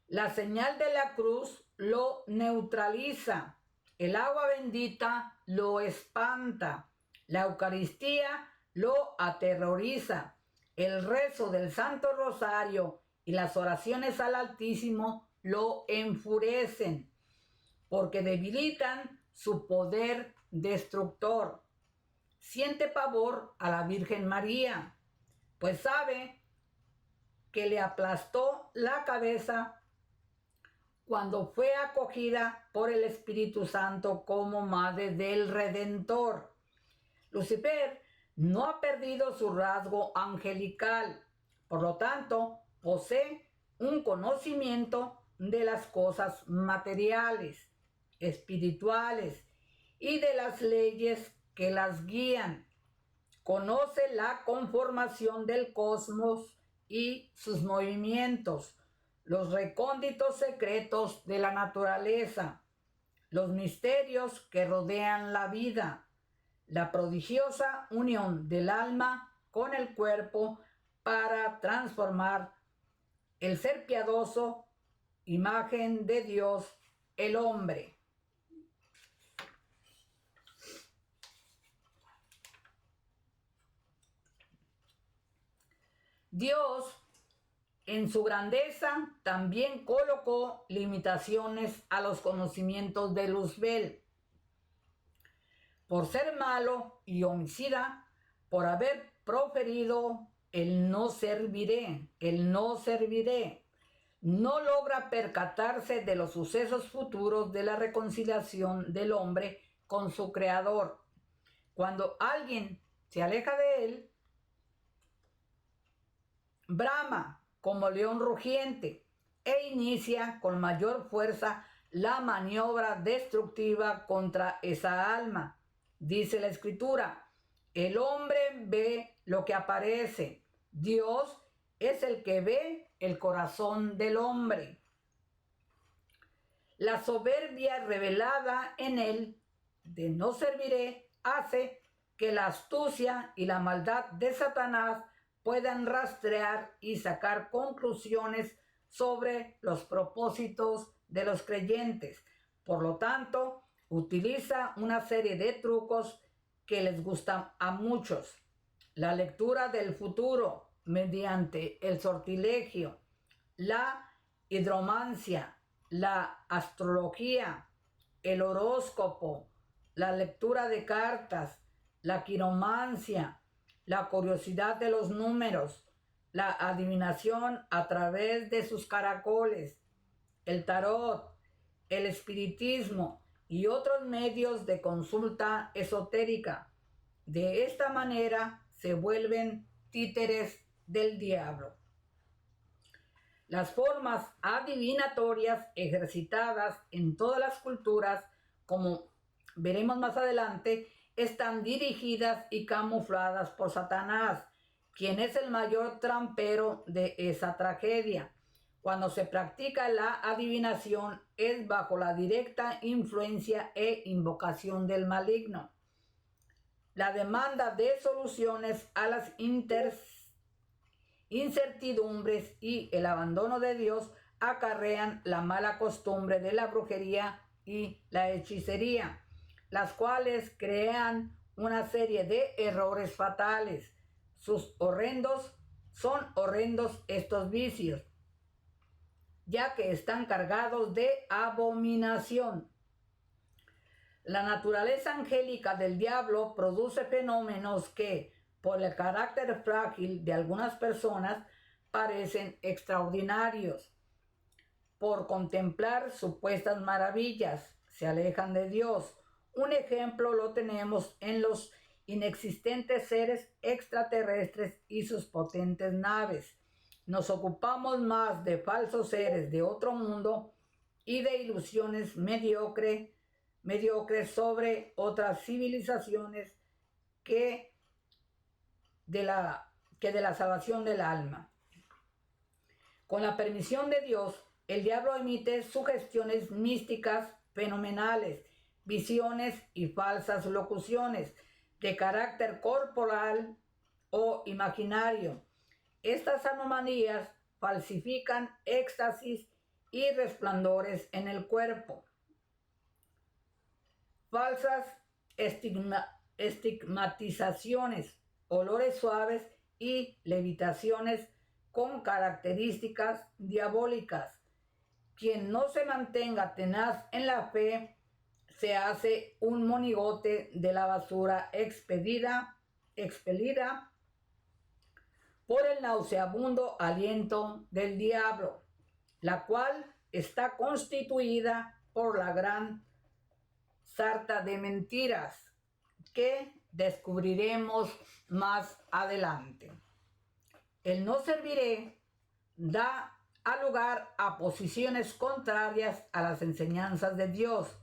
A: La señal de la cruz lo neutraliza. El agua bendita lo espanta. La Eucaristía lo aterroriza. El rezo del Santo Rosario y las oraciones al Altísimo lo enfurecen, porque debilitan su poder destructor. Siente pavor a la Virgen María, pues sabe que le aplastó la cabeza cuando fue acogida por el Espíritu Santo como madre del Redentor. Lucifer no ha perdido su rasgo angelical, por lo tanto, posee un conocimiento de las cosas materiales, espirituales y de las leyes que las guían. Conoce la conformación del cosmos y sus movimientos, los recónditos secretos de la naturaleza, los misterios que rodean la vida, la prodigiosa unión del alma con el cuerpo para transformar el ser piadoso, imagen de Dios, el hombre. Dios, en su grandeza, también colocó limitaciones a los conocimientos de Luzbel. Por ser malo y homicida, por haber proferido el no serviré, no logra percatarse de los sucesos futuros de la reconciliación del hombre con su Creador. Cuando alguien se aleja de él, brama como león rugiente, e inicia con mayor fuerza la maniobra destructiva contra esa alma. Dice la Escritura, el hombre ve lo que aparece, Dios es el que ve el corazón del hombre. La soberbia revelada en él de no serviré hace que la astucia y la maldad de Satanás puedan rastrear y sacar conclusiones sobre los propósitos de los creyentes. Por lo tanto, utiliza una serie de trucos que les gustan a muchos. La lectura del futuro mediante el sortilegio, la hidromancia, la astrología, el horóscopo, la lectura de cartas, la quiromancia, la curiosidad de los números, la adivinación a través de sus caracoles, el tarot, el espiritismo y otros medios de consulta esotérica. De esta manera se vuelven títeres del diablo. Las formas adivinatorias ejercitadas en todas las culturas, como veremos más adelante, están dirigidas y camufladas por Satanás, quien es el mayor trampero de esa tragedia. Cuando se practica la adivinación es bajo la directa influencia e invocación del maligno. La demanda de soluciones a las incertidumbres y el abandono de Dios acarrean la mala costumbre de la brujería y la hechicería, las cuales crean una serie de errores fatales. Son horrendos estos vicios, ya que están cargados de abominación. La naturaleza angélica del diablo produce fenómenos que, por el carácter frágil de algunas personas, parecen extraordinarios. Por contemplar supuestas maravillas, se alejan de Dios. Un ejemplo lo tenemos en los inexistentes seres extraterrestres y sus potentes naves. Nos ocupamos más de falsos seres de otro mundo y de ilusiones mediocres sobre otras civilizaciones que de la salvación del alma. Con la permisión de Dios, el diablo emite sugestiones místicas fenomenales, visiones y falsas locuciones de carácter corporal o imaginario. Estas anomalías falsifican éxtasis y resplandores en el cuerpo. Falsas estigmatizaciones, olores suaves y levitaciones con características diabólicas. Quien no se mantenga tenaz en la fe se hace un monigote de la basura expelida por el nauseabundo aliento del diablo, la cual está constituida por la gran sarta de mentiras que descubriremos más adelante. El no serviré da lugar a posiciones contrarias a las enseñanzas de Dios.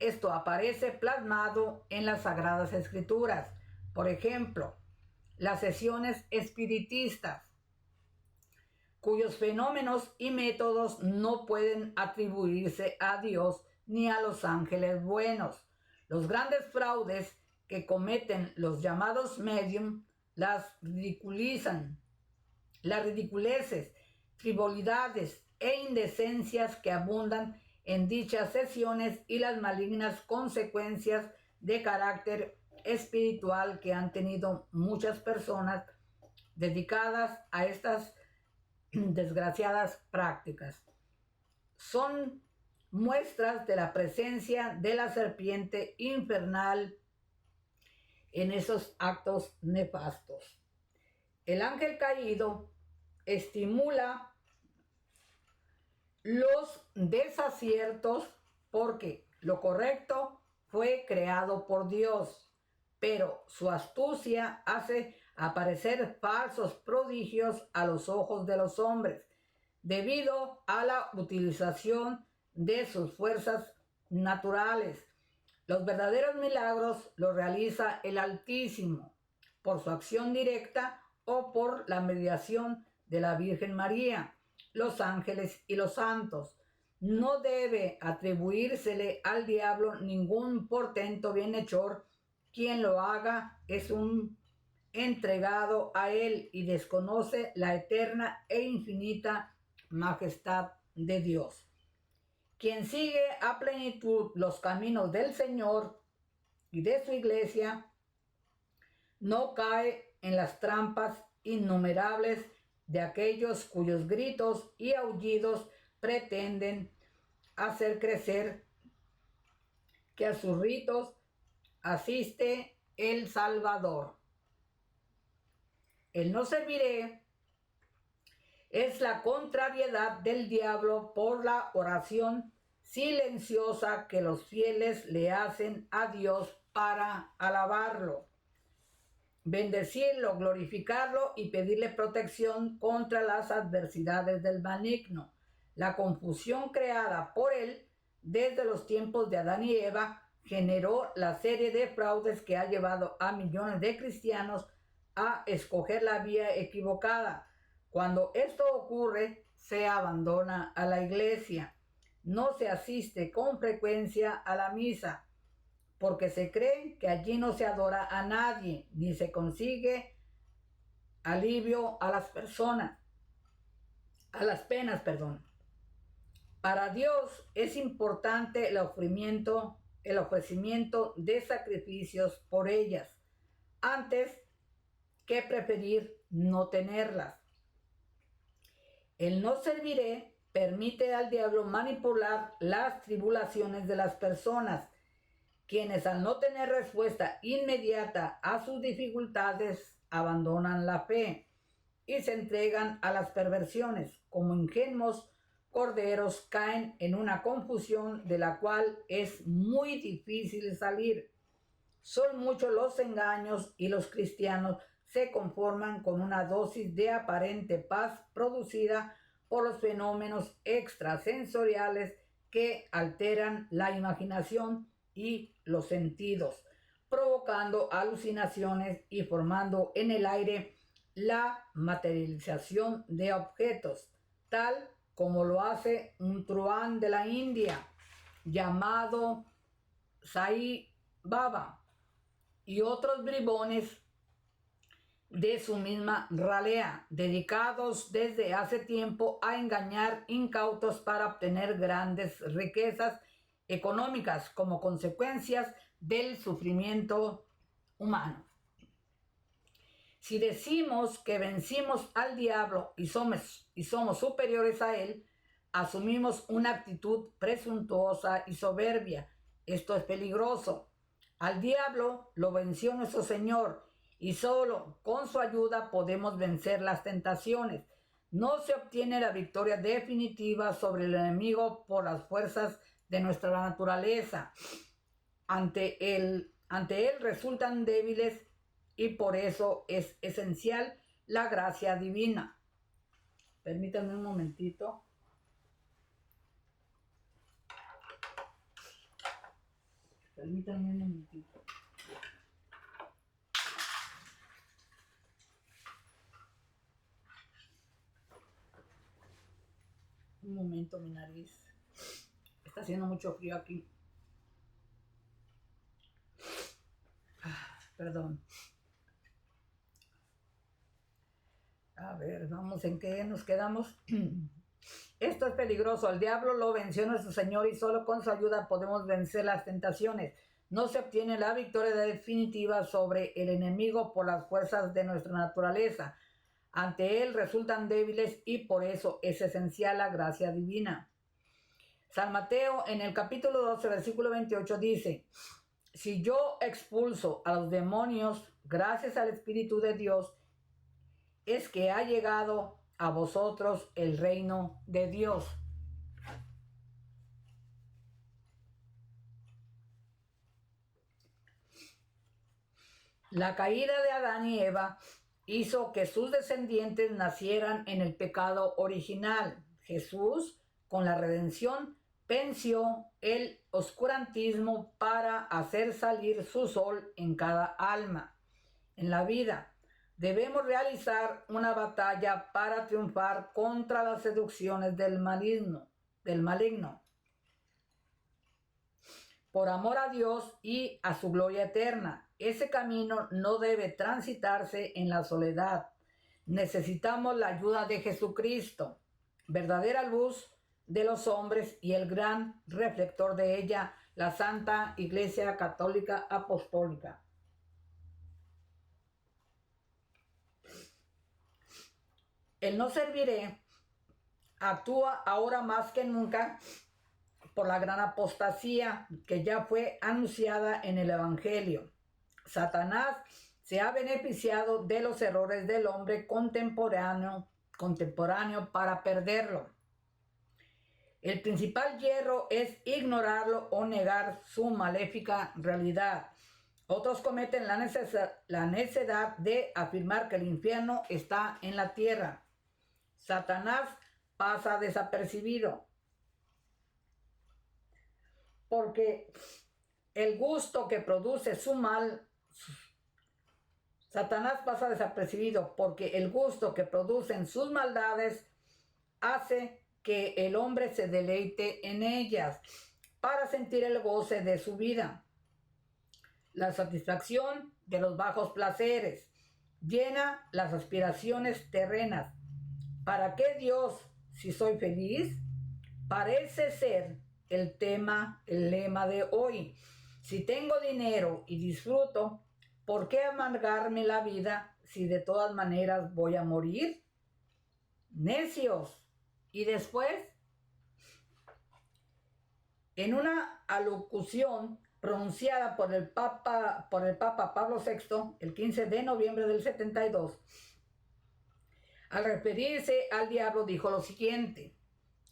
A: Esto aparece plasmado en las Sagradas Escrituras. Por ejemplo, las sesiones espiritistas, cuyos fenómenos y métodos no pueden atribuirse a Dios ni a los ángeles buenos. Los grandes fraudes que cometen los llamados medium, las ridiculeces, frivolidades e indecencias que abundan en dichas sesiones y las malignas consecuencias de carácter espiritual que han tenido muchas personas dedicadas a estas desgraciadas prácticas. Son muestras de la presencia de la serpiente infernal en esos actos nefastos. El ángel caído estimula los desaciertos porque lo correcto fue creado por Dios, pero su astucia hace aparecer falsos prodigios a los ojos de los hombres. debido a la utilización de sus fuerzas naturales. Los verdaderos milagros los realiza el Altísimo por su acción directa o por la mediación de la Virgen María, los ángeles y los santos. No debe atribuírsele al diablo ningún portento bienhechor. Quien lo haga es un entregado a él y desconoce la eterna e infinita majestad de Dios. Quien sigue a plenitud los caminos del Señor y de su iglesia, no cae en las trampas innumerables de aquellos cuyos gritos y aullidos pretenden hacer crecer que a sus ritos asiste el Salvador. El no serviré es la contrariedad del diablo por la oración silenciosa que los fieles le hacen a Dios para alabarlo, bendecirlo, glorificarlo y pedirle protección contra las adversidades del maligno. La confusión creada por él desde los tiempos de Adán y Eva generó la serie de fraudes que ha llevado a millones de cristianos a escoger la vía equivocada. Cuando esto ocurre, se abandona a la iglesia. No se asiste con frecuencia a la misa, porque se cree que allí no se adora a nadie, ni se consigue alivio a las personas, a las penas, perdón. Para Dios es importante el ofrecimiento de sacrificios por ellas, antes que preferir no tenerlas. El no serviré permite al diablo manipular las tribulaciones de las personas, quienes al no tener respuesta inmediata a sus dificultades abandonan la fe y se entregan a las perversiones. Como ingenuos corderos caen en una confusión de la cual es muy difícil salir. Son muchos los engaños y los cristianos se conforman con una dosis de aparente paz producida por los fenómenos extrasensoriales que alteran la imaginación y los sentidos, provocando alucinaciones y formando en el aire la materialización de objetos, tal como lo hace un truán de la India llamado Sai Baba y otros bribones de su misma ralea, dedicados desde hace tiempo a engañar incautos para obtener grandes riquezas económicas como consecuencias del sufrimiento humano. Si decimos que vencimos al diablo y somos superiores a él, asumimos una actitud presuntuosa y soberbia. Esto es peligroso. Al diablo lo venció nuestro Señor y solo con su ayuda podemos vencer las tentaciones. No se obtiene la victoria definitiva sobre el enemigo por las fuerzas de nuestra naturaleza. Ante él resultan débiles y por eso es esencial la gracia divina. Permítanme un momentito. Permítanme un momentito. Un momento, mi nariz. Está haciendo mucho frío aquí. Perdón. A ver, vamos, ¿en qué nos quedamos? Esto es peligroso. El diablo lo venció nuestro Señor y solo con su ayuda podemos vencer las tentaciones. No se obtiene la victoria definitiva sobre el enemigo por las fuerzas de nuestra naturaleza. Ante él resultan débiles y por eso es esencial la gracia divina. San Mateo en el capítulo 12, versículo 28 dice: si yo expulso a los demonios gracias al Espíritu de Dios, es que ha llegado a vosotros el reino de Dios. La caída de Adán y Eva hizo que sus descendientes nacieran en el pecado original. Jesús, con la redención, venció el oscurantismo para hacer salir su sol en cada alma. En la vida debemos realizar una batalla para triunfar contra las seducciones del maligno, por amor a Dios y a su gloria eterna. Ese camino no debe transitarse en la soledad. Necesitamos la ayuda de Jesucristo, verdadera luz de los hombres y el gran reflector de ella, la Santa Iglesia Católica Apostólica. El no serviré actúa ahora más que nunca por la gran apostasía que ya fue anunciada en el Evangelio. Satanás se ha beneficiado de los errores del hombre contemporáneo para perderlo. El principal hierro es ignorarlo o negar su maléfica realidad. Otros cometen la necedad de afirmar que el infierno está en la tierra. Satanás pasa desapercibido, porque el gusto que produce su mal, Satanás pasa desapercibido porque el gusto que producen sus maldades hace que el hombre se deleite en ellas para sentir el goce de su vida. La satisfacción de los bajos placeres llena las aspiraciones terrenas. ¿Para qué Dios si soy feliz? Parece ser el lema de hoy. Si tengo dinero y disfruto, ¿por qué amargarme la vida si de todas maneras voy a morir? Necios. Y después, en una alocución pronunciada por el Papa Pablo VI el 15 de noviembre del 72, al referirse al diablo dijo lo siguiente: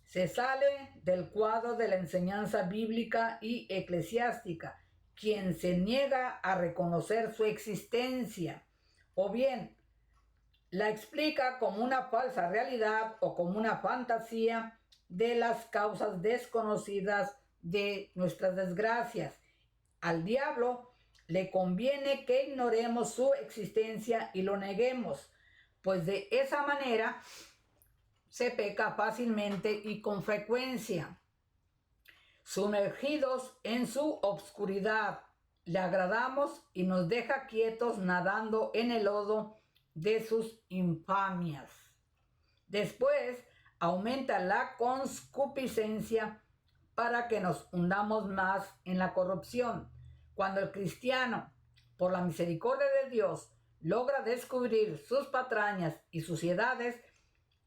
A: se sale del cuadro de la enseñanza bíblica y eclesiástica quien se niega a reconocer su existencia, o bien la explica como una falsa realidad o como una fantasía de las causas desconocidas de nuestras desgracias. Al diablo le conviene que ignoremos su existencia y lo neguemos, pues de esa manera se peca fácilmente y con frecuencia. Sumergidos en su obscuridad, le agradamos y nos deja quietos nadando en el lodo de sus infamias. Después aumenta la concupiscencia para que nos hundamos más en la corrupción. Cuando el cristiano, por la misericordia de Dios, logra descubrir sus patrañas y suciedades,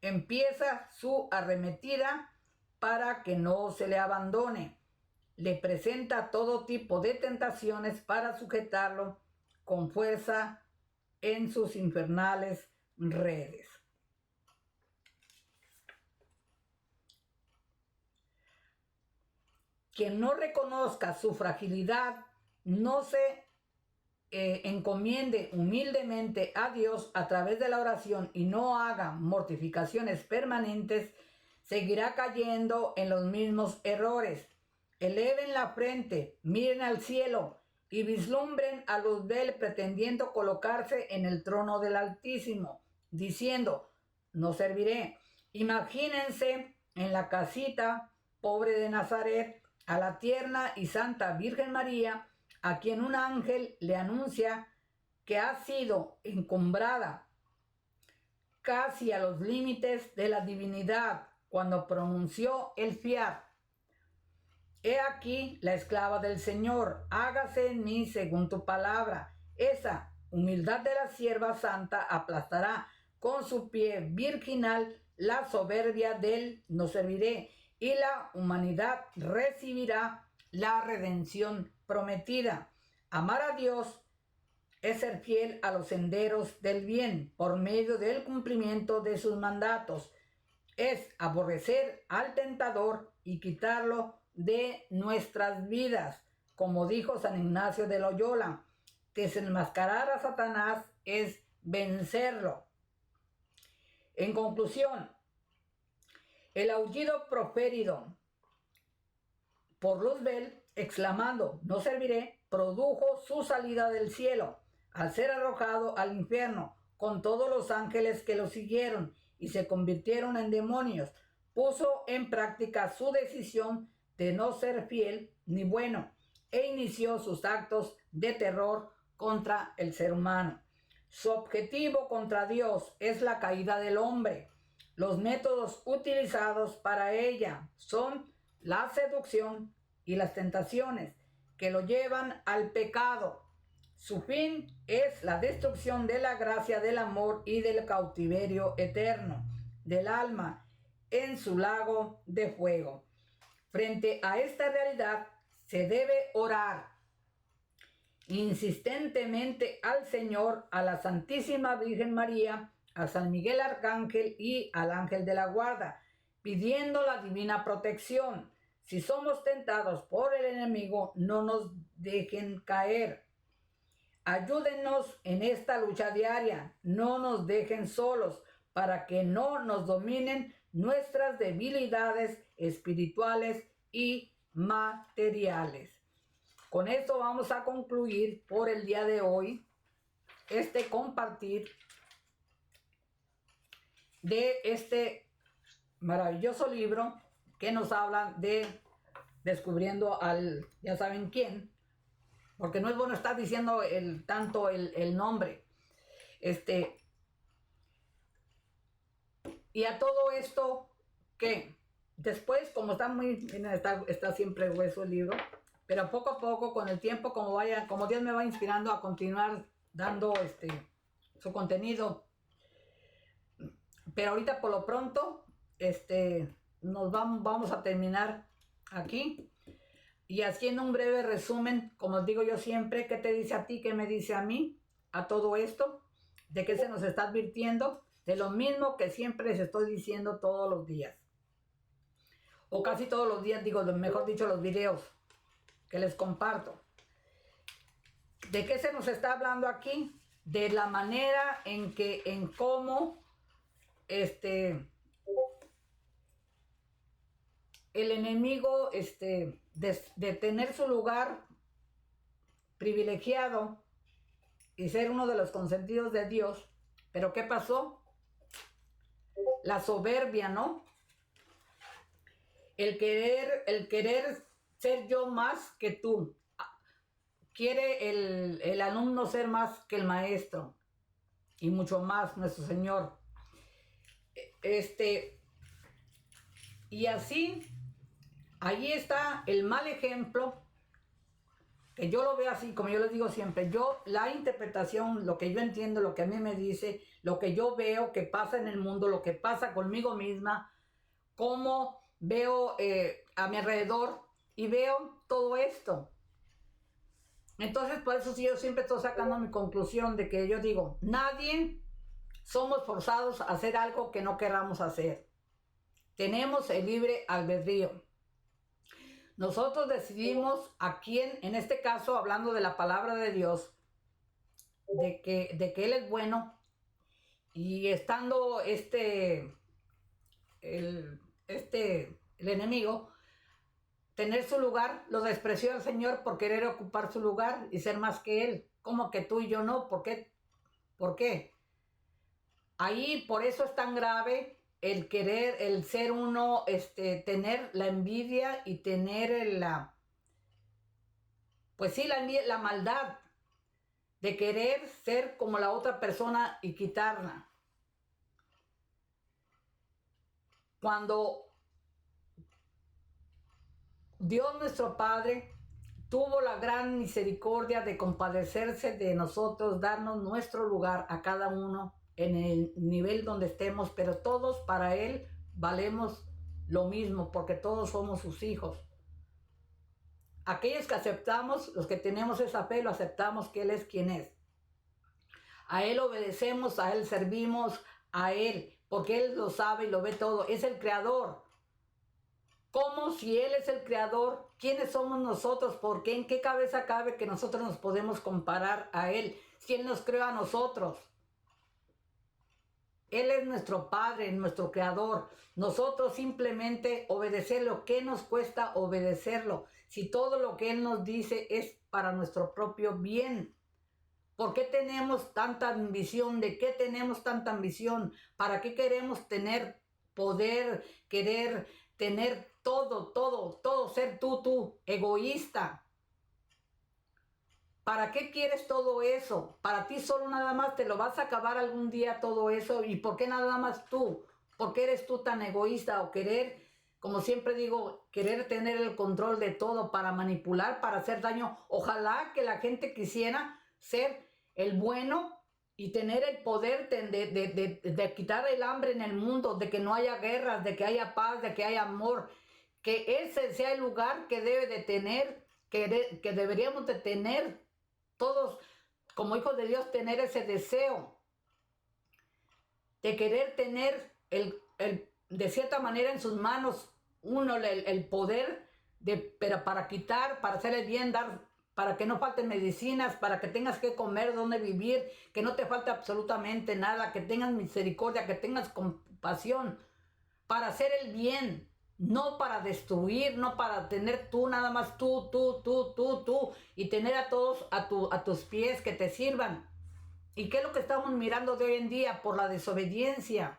A: empieza su arremetida para que no se le abandone. Le presenta todo tipo de tentaciones para sujetarlo con fuerza en sus infernales redes. Quien no reconozca su fragilidad, no se encomiende humildemente a Dios a través de la oración y no haga mortificaciones permanentes, seguirá cayendo en los mismos errores. Eleven la frente, miren al cielo y vislumbren a Luzbel pretendiendo colocarse en el trono del Altísimo, diciendo: no serviré. Imagínense en la casita pobre de Nazaret a la tierna y santa Virgen María, a quien un ángel le anuncia que ha sido encumbrada casi a los límites de la divinidad cuando pronunció el fiat: he aquí la esclava del Señor, hágase en mí según tu palabra. Esa humildad de la sierva santa aplastará con su pie virginal la soberbia del no serviré, y la humanidad recibirá la redención prometida. Amar a Dios es ser fiel a los senderos del bien por medio del cumplimiento de sus mandatos. Es aborrecer al tentador y quitarlo de nuestras vidas. Como dijo San Ignacio de Loyola, desenmascarar a Satanás es vencerlo. En conclusión, El aullido proferido por Luzbel, exclamando, no serviré, produjo su salida del cielo, al ser arrojado al infierno, con todos los ángeles que lo siguieron, y se convirtieron en demonios. Puso en práctica su decisión de no ser fiel ni bueno, e inició sus actos de terror contra el ser humano. Su objetivo contra Dios es la caída del hombre. Los métodos utilizados para ella son la seducción y las tentaciones que lo llevan al pecado. Su fin es la destrucción de la gracia, del amor y del cautiverio eterno del alma en su lago de fuego. Frente a esta realidad se debe orar insistentemente al Señor, a la Santísima Virgen María, a San Miguel Arcángel y al ángel de la guarda, pidiendo la divina protección. Si somos tentados por el enemigo, no nos dejen caer. Ayúdennos en esta lucha diaria, no nos dejen solos, para que no nos dominen nuestras debilidades espirituales y materiales. Con esto vamos a concluir por el día de hoy este compartir de este maravilloso libro que nos habla de descubriendo al, ya saben quién, porque no es bueno estar diciendo tanto el nombre. Y a todo esto, que después, como está muy, está siempre grueso el libro, pero poco a poco, con el tiempo, como Dios me va inspirando a continuar dando su contenido. Pero ahorita por lo pronto, vamos a terminar aquí. Y haciendo un breve resumen, como digo yo siempre, ¿qué te dice a ti? ¿Qué me dice a mí? A todo esto, ¿de qué se nos está advirtiendo? De lo mismo que siempre les estoy diciendo todos los días. O casi todos los días, digo, mejor dicho, los videos que les comparto. ¿De qué se nos está hablando aquí? De la manera en cómo el enemigo de tener su lugar privilegiado y ser uno de los consentidos de Dios. Pero ¿qué pasó? La soberbia, ¿no? El querer ser yo más que tú. Quiere el alumno ser más que el maestro. Y mucho más nuestro Señor. Y así, ahí está el mal ejemplo, que yo lo veo así, como yo les digo siempre, la interpretación, lo que yo entiendo, lo que a mí me dice, lo que yo veo que pasa en el mundo, lo que pasa conmigo misma, cómo veo a mi alrededor y veo todo esto. Entonces, por eso sí, yo siempre estoy sacando mi conclusión de que yo digo, nadie somos forzados a hacer algo que no queramos hacer. Tenemos el libre albedrío. Nosotros decidimos a quién, en este caso, hablando de la palabra de Dios, de que Él es bueno, y estando el enemigo, tener su lugar, lo despreció al Señor por querer ocupar su lugar y ser más que Él. ¿Cómo que tú y yo no? ¿Por qué? ¿Por qué? Ahí, por eso es tan grave el querer, el ser uno, tener la envidia y tener pues sí, la envidia, la maldad de querer ser como la otra persona y quitarla. Cuando Dios nuestro Padre tuvo la gran misericordia de compadecerse de nosotros, darnos nuestro lugar a cada uno en el nivel donde estemos, pero todos para Él valemos lo mismo, porque todos somos sus hijos. Aquellos que aceptamos, los que tenemos esa fe, lo aceptamos que Él es quien es. A Él obedecemos, a Él servimos, a Él, porque Él lo sabe y lo ve todo. Es el creador. ¿Cómo si Él es el creador? ¿Quiénes somos nosotros? ¿Por qué? ¿En qué cabeza cabe que nosotros nos podemos comparar a Él? Si Él nos creó a nosotros. Él es nuestro Padre, nuestro Creador. Nosotros simplemente obedecerlo. ¿Qué nos cuesta obedecerlo? Si todo lo que Él nos dice es para nuestro propio bien. ¿Por qué tenemos tanta ambición? ¿De qué tenemos tanta ambición? ¿Para qué queremos tener poder, querer tener todo, ser tú, egoísta? ¿Para qué quieres todo eso? Para ti solo nada más te lo vas a acabar algún día todo eso. ¿Y por qué nada más tú? ¿Por qué eres tú tan egoísta o querer, como siempre digo, querer tener el control de todo para manipular, para hacer daño? Ojalá que la gente quisiera ser el bueno y tener el poder de quitar el hambre en el mundo, de que no haya guerras, de que haya paz, de que haya amor. Que ese sea el lugar que debe de tener, que deberíamos de tener todos como hijos de Dios, tener ese deseo de querer tener de cierta manera en sus manos uno el poder pero para quitar, para hacer el bien, dar, para que no falten medicinas, para que tengas que comer, dónde vivir, que no te falte absolutamente nada, que tengas misericordia, que tengas compasión, para hacer el bien. No para destruir, no para tener tú nada más tú, y tener a todos a tus pies que te sirvan. ¿Y qué es lo que estamos mirando de hoy en día? Por la desobediencia.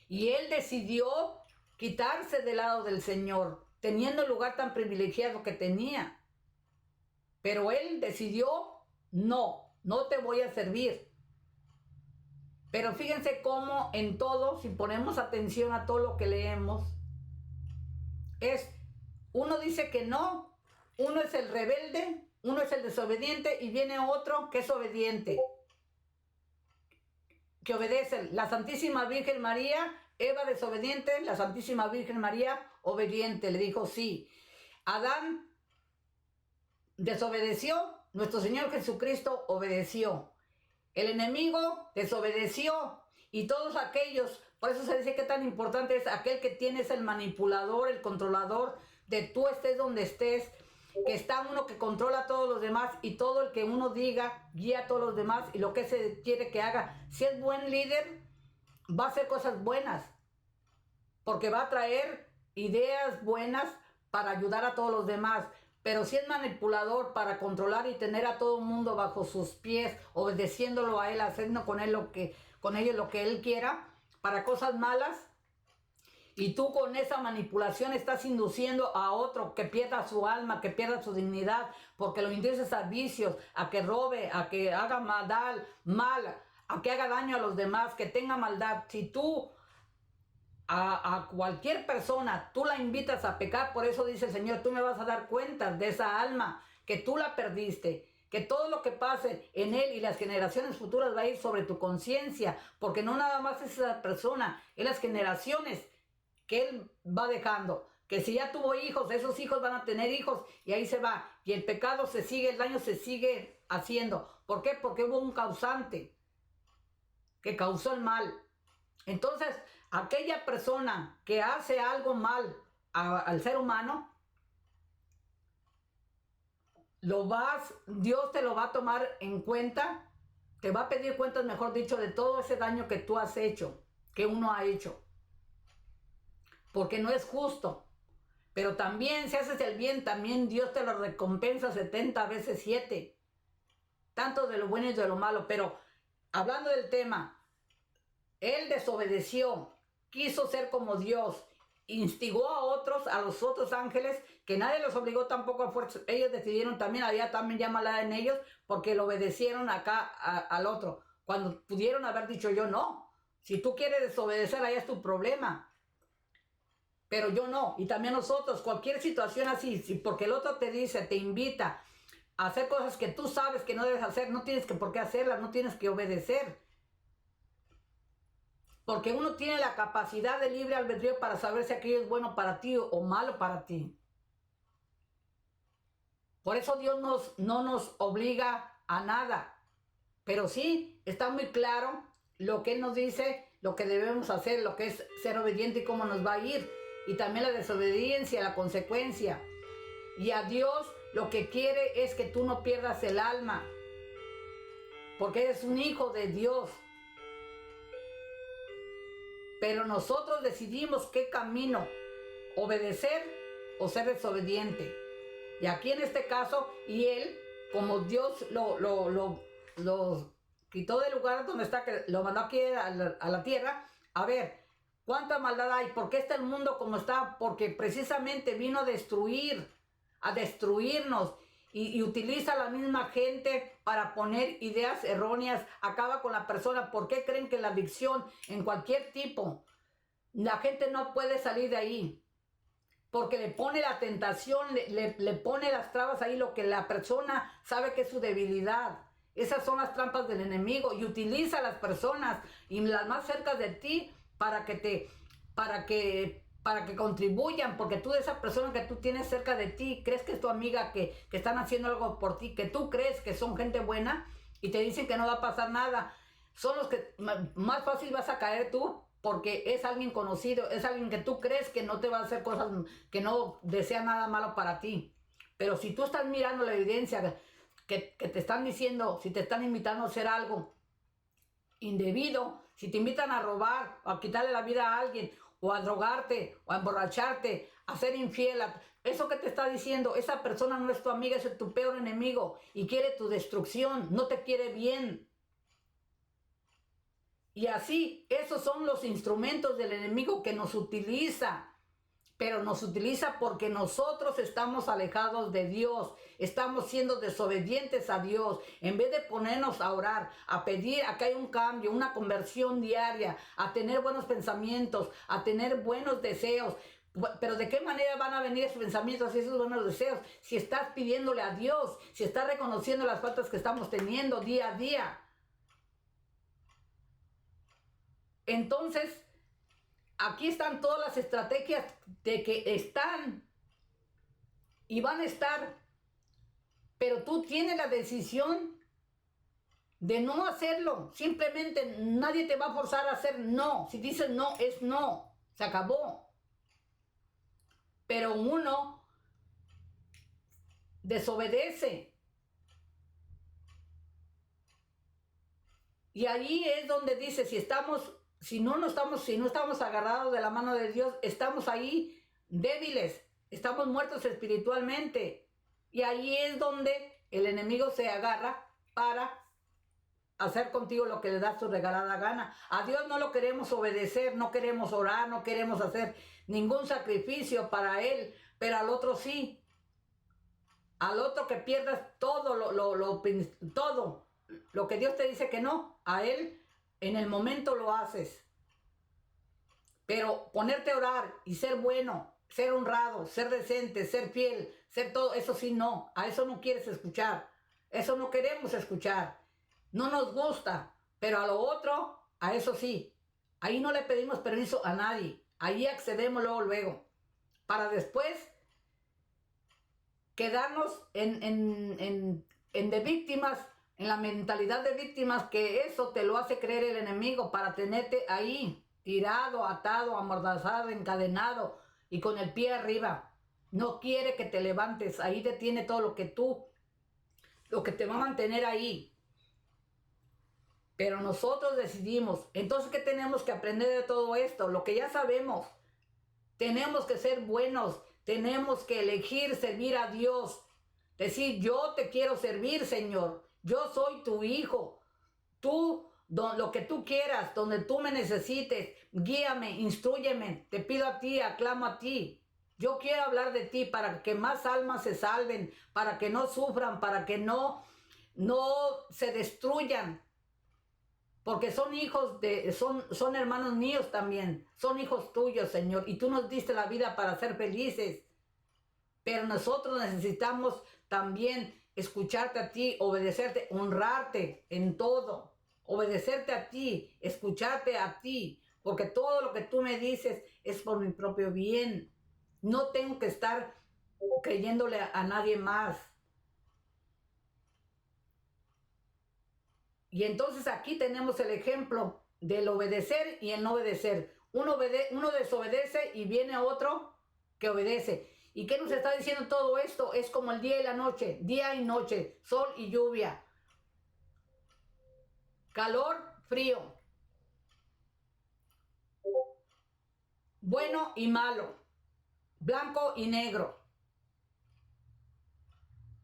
A: Y él decidió quitarse del lado del Señor, teniendo el lugar tan privilegiado que tenía. Pero él decidió, no te voy a servir. Pero fíjense cómo en todo, si ponemos atención a todo lo que leemos, uno dice que no, uno es el rebelde, uno es el desobediente y viene otro que es obediente, que obedece. La Santísima Virgen María, Eva desobediente, la Santísima Virgen María obediente, le dijo sí. Adán desobedeció, nuestro Señor Jesucristo obedeció. El enemigo desobedeció y todos aquellos, por eso se dice que tan importante es aquel que tienes el manipulador, el controlador de tú estés donde estés, que está uno que controla a todos los demás y todo el que uno diga guía a todos los demás y lo que se quiere que haga. Si es buen líder, va a hacer cosas buenas, porque va a traer ideas buenas para ayudar a todos los demás. Pero si es manipulador para controlar y tener a todo el mundo bajo sus pies, obedeciéndolo a él, haciendo con ellos lo que él quiera, para cosas malas, y tú con esa manipulación estás induciendo a otro que pierda su alma, que pierda su dignidad, porque lo induces a vicios, a que robe, a que haga mal, a que haga daño a los demás, que tenga maldad. Si tú a cualquier persona, tú la invitas a pecar, por eso dice el Señor, tú me vas a dar cuentas de esa alma, que tú la perdiste, que todo lo que pase en él y las generaciones futuras va a ir sobre tu conciencia, porque no nada más es esa persona, es las generaciones que él va dejando, que si ya tuvo hijos, esos hijos van a tener hijos y ahí se va, y el pecado se sigue, el daño se sigue haciendo. ¿Por qué? Porque hubo un causante que causó el mal. Entonces, aquella persona que hace algo mal al ser humano, Dios te lo va a tomar en cuenta, te va a pedir cuentas, mejor dicho, de todo ese daño que tú has hecho, que uno ha hecho. Porque no es justo. Pero también, si haces el bien, también Dios te lo recompensa 70 veces 7. Tanto de lo bueno y de lo malo. Pero, hablando del tema, él desobedeció, quiso ser como Dios, instigó a los otros ángeles, que nadie los obligó tampoco a fuerza. Ellos decidieron también, había también ya maldad en ellos, porque lo obedecieron acá al otro. Cuando pudieron haber dicho yo no. Si tú quieres desobedecer, ahí es tu problema. Pero yo no. Y también nosotros, cualquier situación así, porque el otro te dice, te invita a hacer cosas que tú sabes que no debes hacer, no tienes por qué hacerlas, no tienes que obedecer. Porque uno tiene la capacidad de libre albedrío para saber si aquello es bueno para ti o malo para ti. Por eso Dios no nos obliga a nada. Pero sí, está muy claro lo que Él nos dice, lo que debemos hacer, lo que es ser obediente y cómo nos va a ir. Y también la desobediencia, la consecuencia. Y a Dios lo que quiere es que tú no pierdas el alma. Porque eres un hijo de Dios. Pero nosotros decidimos qué camino, obedecer o ser desobediente. Y aquí en este caso, y él, como Dios lo quitó del lugar donde está, que lo mandó aquí a la tierra, a ver, ¿cuánta maldad hay? ¿Por qué está el mundo como está? Porque precisamente vino a destruir, a destruirnos. Y utiliza a la misma gente para poner ideas erróneas, acaba con la persona. ¿Por qué creen que la adicción en cualquier tipo, la gente no puede salir de ahí? Porque le pone la tentación, le pone las trabas ahí, lo que la persona sabe que es su debilidad. Esas son las trampas del enemigo, y utiliza a las personas y las más cerca de ti para que contribuyan, porque tú, de esa persona que tú tienes cerca de ti, crees que es tu amiga, que están haciendo algo por ti, que tú crees que son gente buena y te dicen que no va a pasar nada. Son los que más fácil vas a caer tú, porque es alguien conocido, es alguien que tú crees que no te va a hacer cosas, que no desea nada malo para ti. Pero si tú estás mirando la evidencia que te están diciendo, si te están invitando a hacer algo indebido, si te invitan a robar, o a quitarle la vida a alguien, o a drogarte, o a emborracharte, a ser infiel, eso que te está diciendo, esa persona no es tu amiga, es tu peor enemigo y quiere tu destrucción, no te quiere bien. Y así, esos son los instrumentos del enemigo que nos utiliza. Pero nos utiliza porque nosotros estamos alejados de Dios, estamos siendo desobedientes a Dios. En vez de ponernos a orar, a pedir a que haya un cambio, una conversión diaria, a tener buenos pensamientos, a tener buenos deseos. Pero ¿de qué manera van a venir esos pensamientos y esos buenos deseos? Si estás pidiéndole a Dios, si estás reconociendo las faltas que estamos teniendo día a día. Entonces, aquí están todas las estrategias de que están y van a estar, pero tú tienes la decisión de no hacerlo. Simplemente nadie te va a forzar a hacer no. Si dices no, es no. Se acabó. Pero uno desobedece. Y ahí es donde dice, si no estamos agarrados de la mano de Dios, estamos ahí débiles, estamos muertos espiritualmente. Y ahí es donde el enemigo se agarra para hacer contigo lo que le da su regalada gana. A Dios no lo queremos obedecer, no queremos orar, no queremos hacer ningún sacrificio para Él, pero al otro sí. Al otro que pierdas todo todo lo que Dios te dice que no, a Él en el momento lo haces. Pero ponerte a orar y ser bueno, ser honrado, ser decente, ser fiel, ser todo, eso sí no, a eso no quieres escuchar, eso no queremos escuchar, no nos gusta, pero a lo otro, a eso sí, ahí no le pedimos permiso a nadie, ahí accedemos luego, para después quedarnos en de víctimas, en la mentalidad de víctimas, que eso te lo hace creer el enemigo para tenerte ahí, tirado, atado, amordazado, encadenado y con el pie arriba. No quiere que te levantes, ahí te tiene todo lo que te va a mantener ahí. Pero nosotros decidimos. Entonces, ¿qué tenemos que aprender de todo esto? Lo que ya sabemos. Tenemos que ser buenos, tenemos que elegir servir a Dios. Decir, yo te quiero servir, Señor. Yo soy tu hijo. Tú, lo que tú quieras, donde tú me necesites, guíame, instrúyeme. Te pido a ti, aclamo a ti. Yo quiero hablar de ti para que más almas se salven, para que no sufran, para que no se destruyan. Porque son hijos son hermanos míos también, son hijos tuyos, Señor, y tú nos diste la vida para ser felices. Pero nosotros necesitamos también escucharte a ti, obedecerte, honrarte en todo, obedecerte a ti, escucharte a ti, porque todo lo que tú me dices es por mi propio bien. No tengo que estar creyéndole a nadie más. Y entonces aquí tenemos el ejemplo del obedecer y el no obedecer. Uno desobedece y viene otro que obedece. ¿Y qué nos está diciendo todo esto? Es como el día y la noche, día y noche, sol y lluvia, calor, frío. bueno y malo, blanco y negro,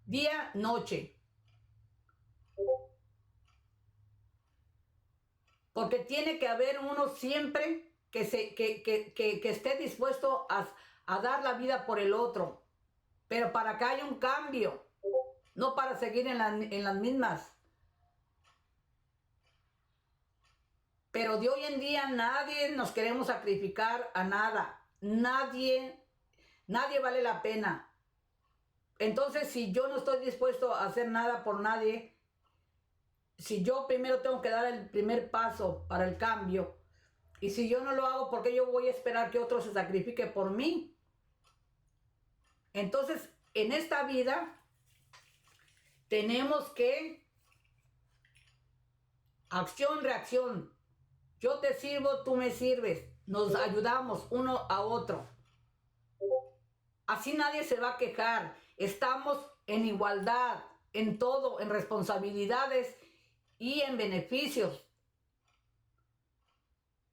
A: día, noche. Porque tiene que haber uno siempre que esté dispuesto a dar la vida por el otro. Pero para que haya un cambio, no para seguir en las mismas. Pero de hoy en día nadie nos queremos sacrificar a nada. Nadie vale la pena. Entonces, si yo no estoy dispuesto a hacer nada por nadie, si yo primero tengo que dar el primer paso para el cambio, y si yo no lo hago, ¿por qué yo voy a esperar que otro se sacrifique por mí? Entonces, en esta vida tenemos que acción, reacción. Yo te sirvo, tú me sirves. Nos ayudamos uno a otro. Así nadie se va a quejar. Estamos en igualdad, en todo, en responsabilidades y en beneficios.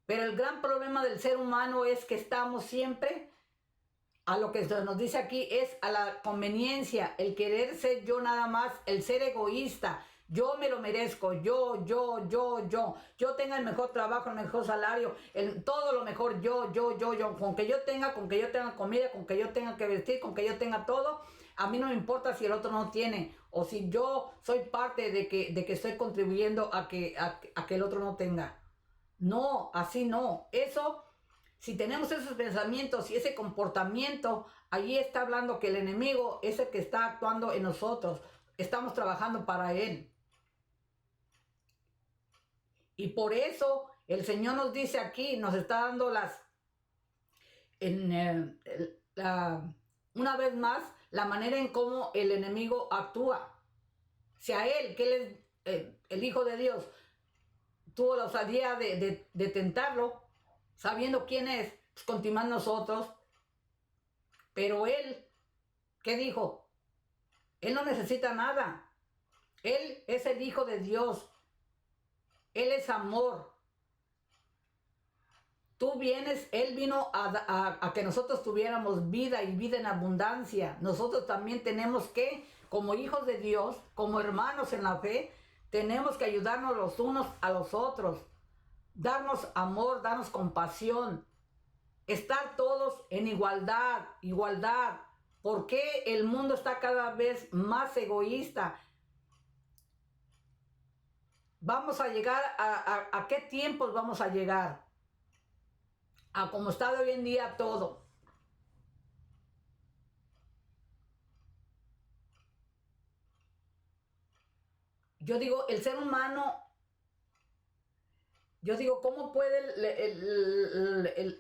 A: Pero el gran problema del ser humano es que estamos siempre, a lo que nos dice aquí, es a la conveniencia, el querer ser yo nada más, el ser egoísta. Yo me lo merezco, yo tenga el mejor trabajo, el mejor salario, todo lo mejor, yo, con que yo tenga comida, con que yo tenga que vestir, con que yo tenga todo, a mí no me importa si el otro no tiene, o si yo soy parte de que estoy contribuyendo a que el otro no tenga. No, así no. Eso, si tenemos esos pensamientos y ese comportamiento, allí está hablando que el enemigo es el que está actuando en nosotros. Estamos trabajando para él. Y por eso el Señor nos dice aquí, nos está dando una vez más, la manera en cómo el enemigo actúa. Si a él, que él es el Hijo de Dios, tuvo la osadía de tentarlo, sabiendo quién es, pues continuar nosotros. Pero él, ¿qué dijo? Él no necesita nada. Él es el Hijo de Dios. Él es amor. Tú vienes, Él vino a que nosotros tuviéramos vida y vida en abundancia. Nosotros también tenemos que, como hijos de Dios, como hermanos en la fe, tenemos que ayudarnos los unos a los otros. Darnos amor, darnos compasión. Estar todos en igualdad, igualdad. ¿Por qué el mundo está cada vez más egoísta? Vamos a llegar a qué tiempos vamos a llegar, a como está de hoy en día todo. Yo digo, el ser humano, yo digo, ¿cómo puede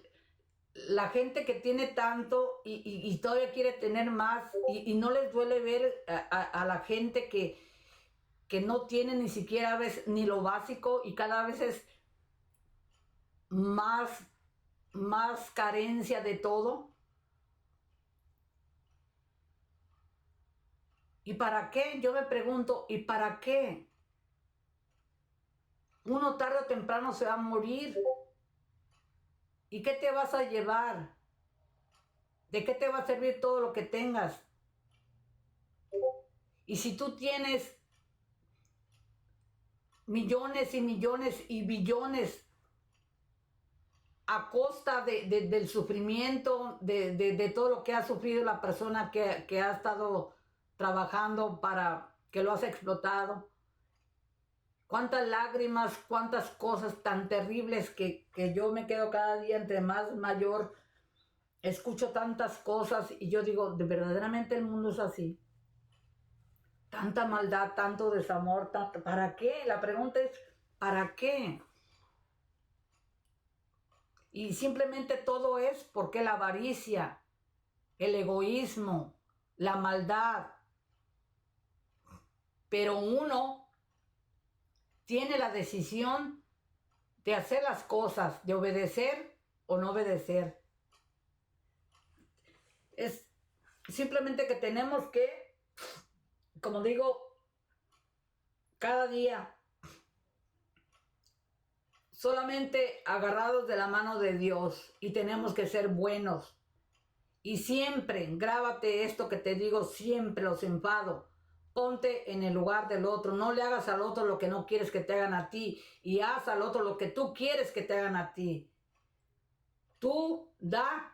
A: la gente que tiene tanto y todavía quiere tener más y no les duele ver a la gente que no tiene ni siquiera a veces ni lo básico y cada vez es más carencia de todo? ¿Y para qué? Yo me pregunto, ¿y para qué? Uno tarde o temprano se va a morir. ¿Y qué te vas a llevar? ¿De qué te va a servir todo lo que tengas? Y si tú tienes millones y millones y billones a costa del sufrimiento, de todo lo que ha sufrido la persona que ha estado trabajando para que lo has explotado, cuántas lágrimas, cuántas cosas tan terribles que yo me quedo cada día entre más mayor, escucho tantas cosas y yo digo, ¿de verdaderamente el mundo es así? Tanta maldad, tanto desamor, ¿para qué? La pregunta es, ¿para qué? Y simplemente todo es porque la avaricia, el egoísmo, la maldad. Pero uno tiene la decisión de hacer las cosas, de obedecer o no obedecer. Es simplemente que tenemos que, como digo, cada día solamente agarrados de la mano de Dios y tenemos que ser buenos. Y siempre, grábate esto que te digo, siempre los enfado. Ponte en el lugar del otro, no le hagas al otro lo que no quieres que te hagan a ti y haz al otro lo que tú quieres que te hagan a ti. Tú da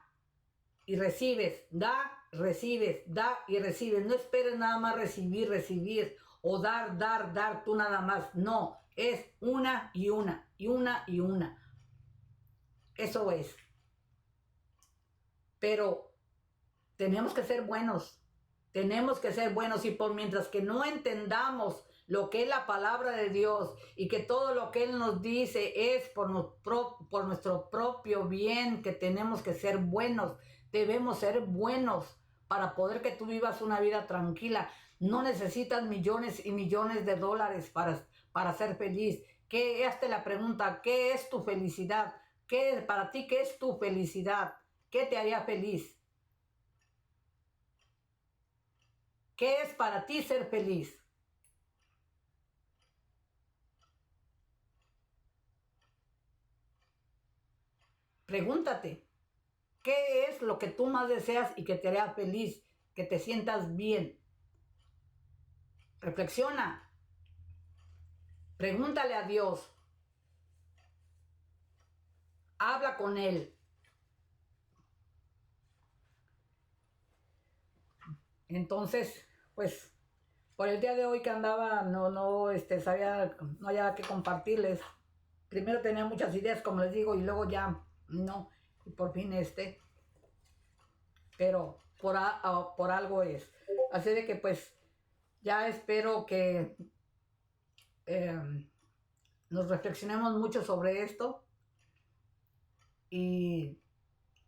A: y recibes, da, recibes, da y recibes. No esperes nada más recibir o dar, tú nada más. No, es una y una, y una y una. Eso es. Pero tenemos que ser buenos. Tenemos que ser buenos y por mientras que no entendamos lo que es la palabra de Dios y que todo lo que Él nos dice es por nuestro propio bien, que tenemos que ser buenos, debemos ser buenos para poder que tú vivas una vida tranquila. No necesitas millones y millones de dólares para ser feliz. Hazte la pregunta, ¿qué es tu felicidad? Para ti, qué es tu felicidad? ¿Qué te haría feliz? ¿Qué es para ti ser feliz? Pregúntate, ¿qué es lo que tú más deseas y que te hará feliz, que te sientas bien? Reflexiona, pregúntale a Dios, habla con Él. Entonces, pues, por el día de hoy que andaba, sabía, no había que compartirles. Primero tenía muchas ideas, como les digo, y luego ya no, y por fin pero por algo es. Así de que pues ya espero que nos reflexionemos mucho sobre esto y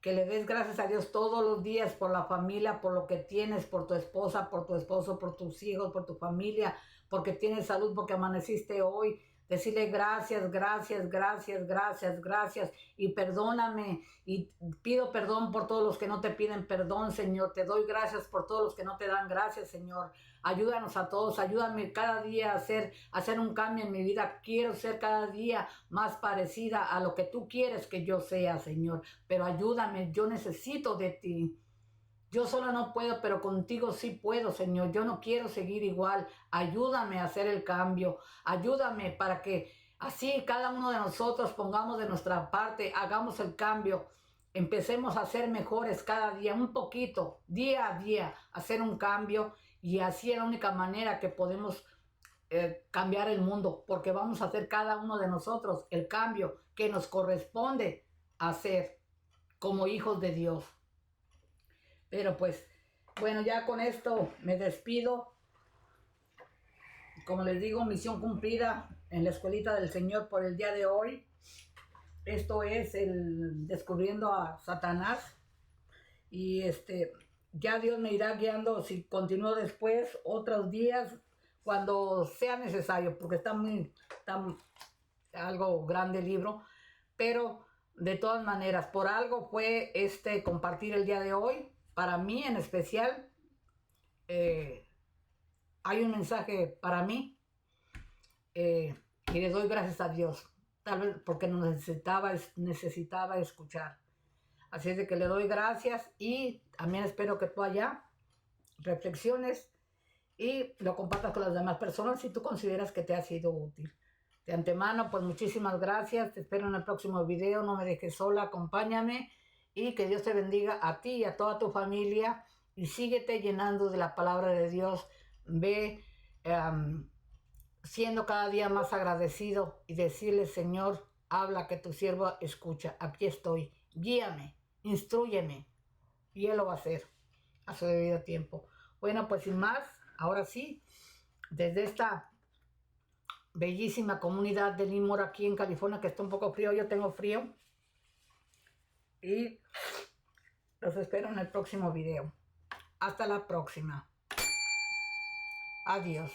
A: que le des gracias a Dios todos los días por la familia, por lo que tienes, por tu esposa, por tu esposo, por tus hijos, por tu familia, porque tienes salud, porque amaneciste hoy. Decirle gracias, gracias, gracias, gracias, gracias. Y perdóname. Y pido perdón por todos los que no te piden perdón, Señor. Te doy gracias por todos los que no te dan gracias, Señor. Ayúdanos a todos. Ayúdame cada día a hacer un cambio en mi vida. Quiero ser cada día más parecida a lo que tú quieres que yo sea, Señor. Pero ayúdame. Yo necesito de ti. Yo sola no puedo, pero contigo sí puedo, Señor. Yo no quiero seguir igual. Ayúdame a hacer el cambio. Ayúdame para que así cada uno de nosotros pongamos de nuestra parte, hagamos el cambio. Empecemos a ser mejores cada día, un poquito, día a día, hacer un cambio. Y así es la única manera que podemos cambiar el mundo, porque vamos a hacer cada uno de nosotros el cambio que nos corresponde hacer como hijos de Dios. Pero pues, bueno, ya con esto me despido. Como les digo, misión cumplida en la escuelita del Señor por el día de hoy. Esto es el descubriendo a Satanás. Y ya Dios me irá guiando si continúo después, otros días, cuando sea necesario, porque está algo grande el libro. Pero de todas maneras, por algo fue compartir el día de hoy. Para mí en especial, hay un mensaje para mí y le doy gracias a Dios, tal vez porque necesitaba escuchar. Así es de que le doy gracias y también espero que tú allá reflexiones y lo compartas con las demás personas si tú consideras que te ha sido útil. De antemano, pues muchísimas gracias. Te espero en el próximo video. No me dejes sola, acompáñame y que Dios te bendiga a ti y a toda tu familia y síguete llenando de la palabra de Dios. Ve siendo cada día más agradecido y decirle, Señor, habla que tu siervo escucha. Aquí estoy. Guíame, instrúyeme y Él lo va a hacer a su debido tiempo. Bueno, pues sin más, ahora sí, desde esta bellísima comunidad de Limor aquí en California, que está un poco frío, yo tengo frío, y los espero en el próximo video. Hasta la próxima. Adiós.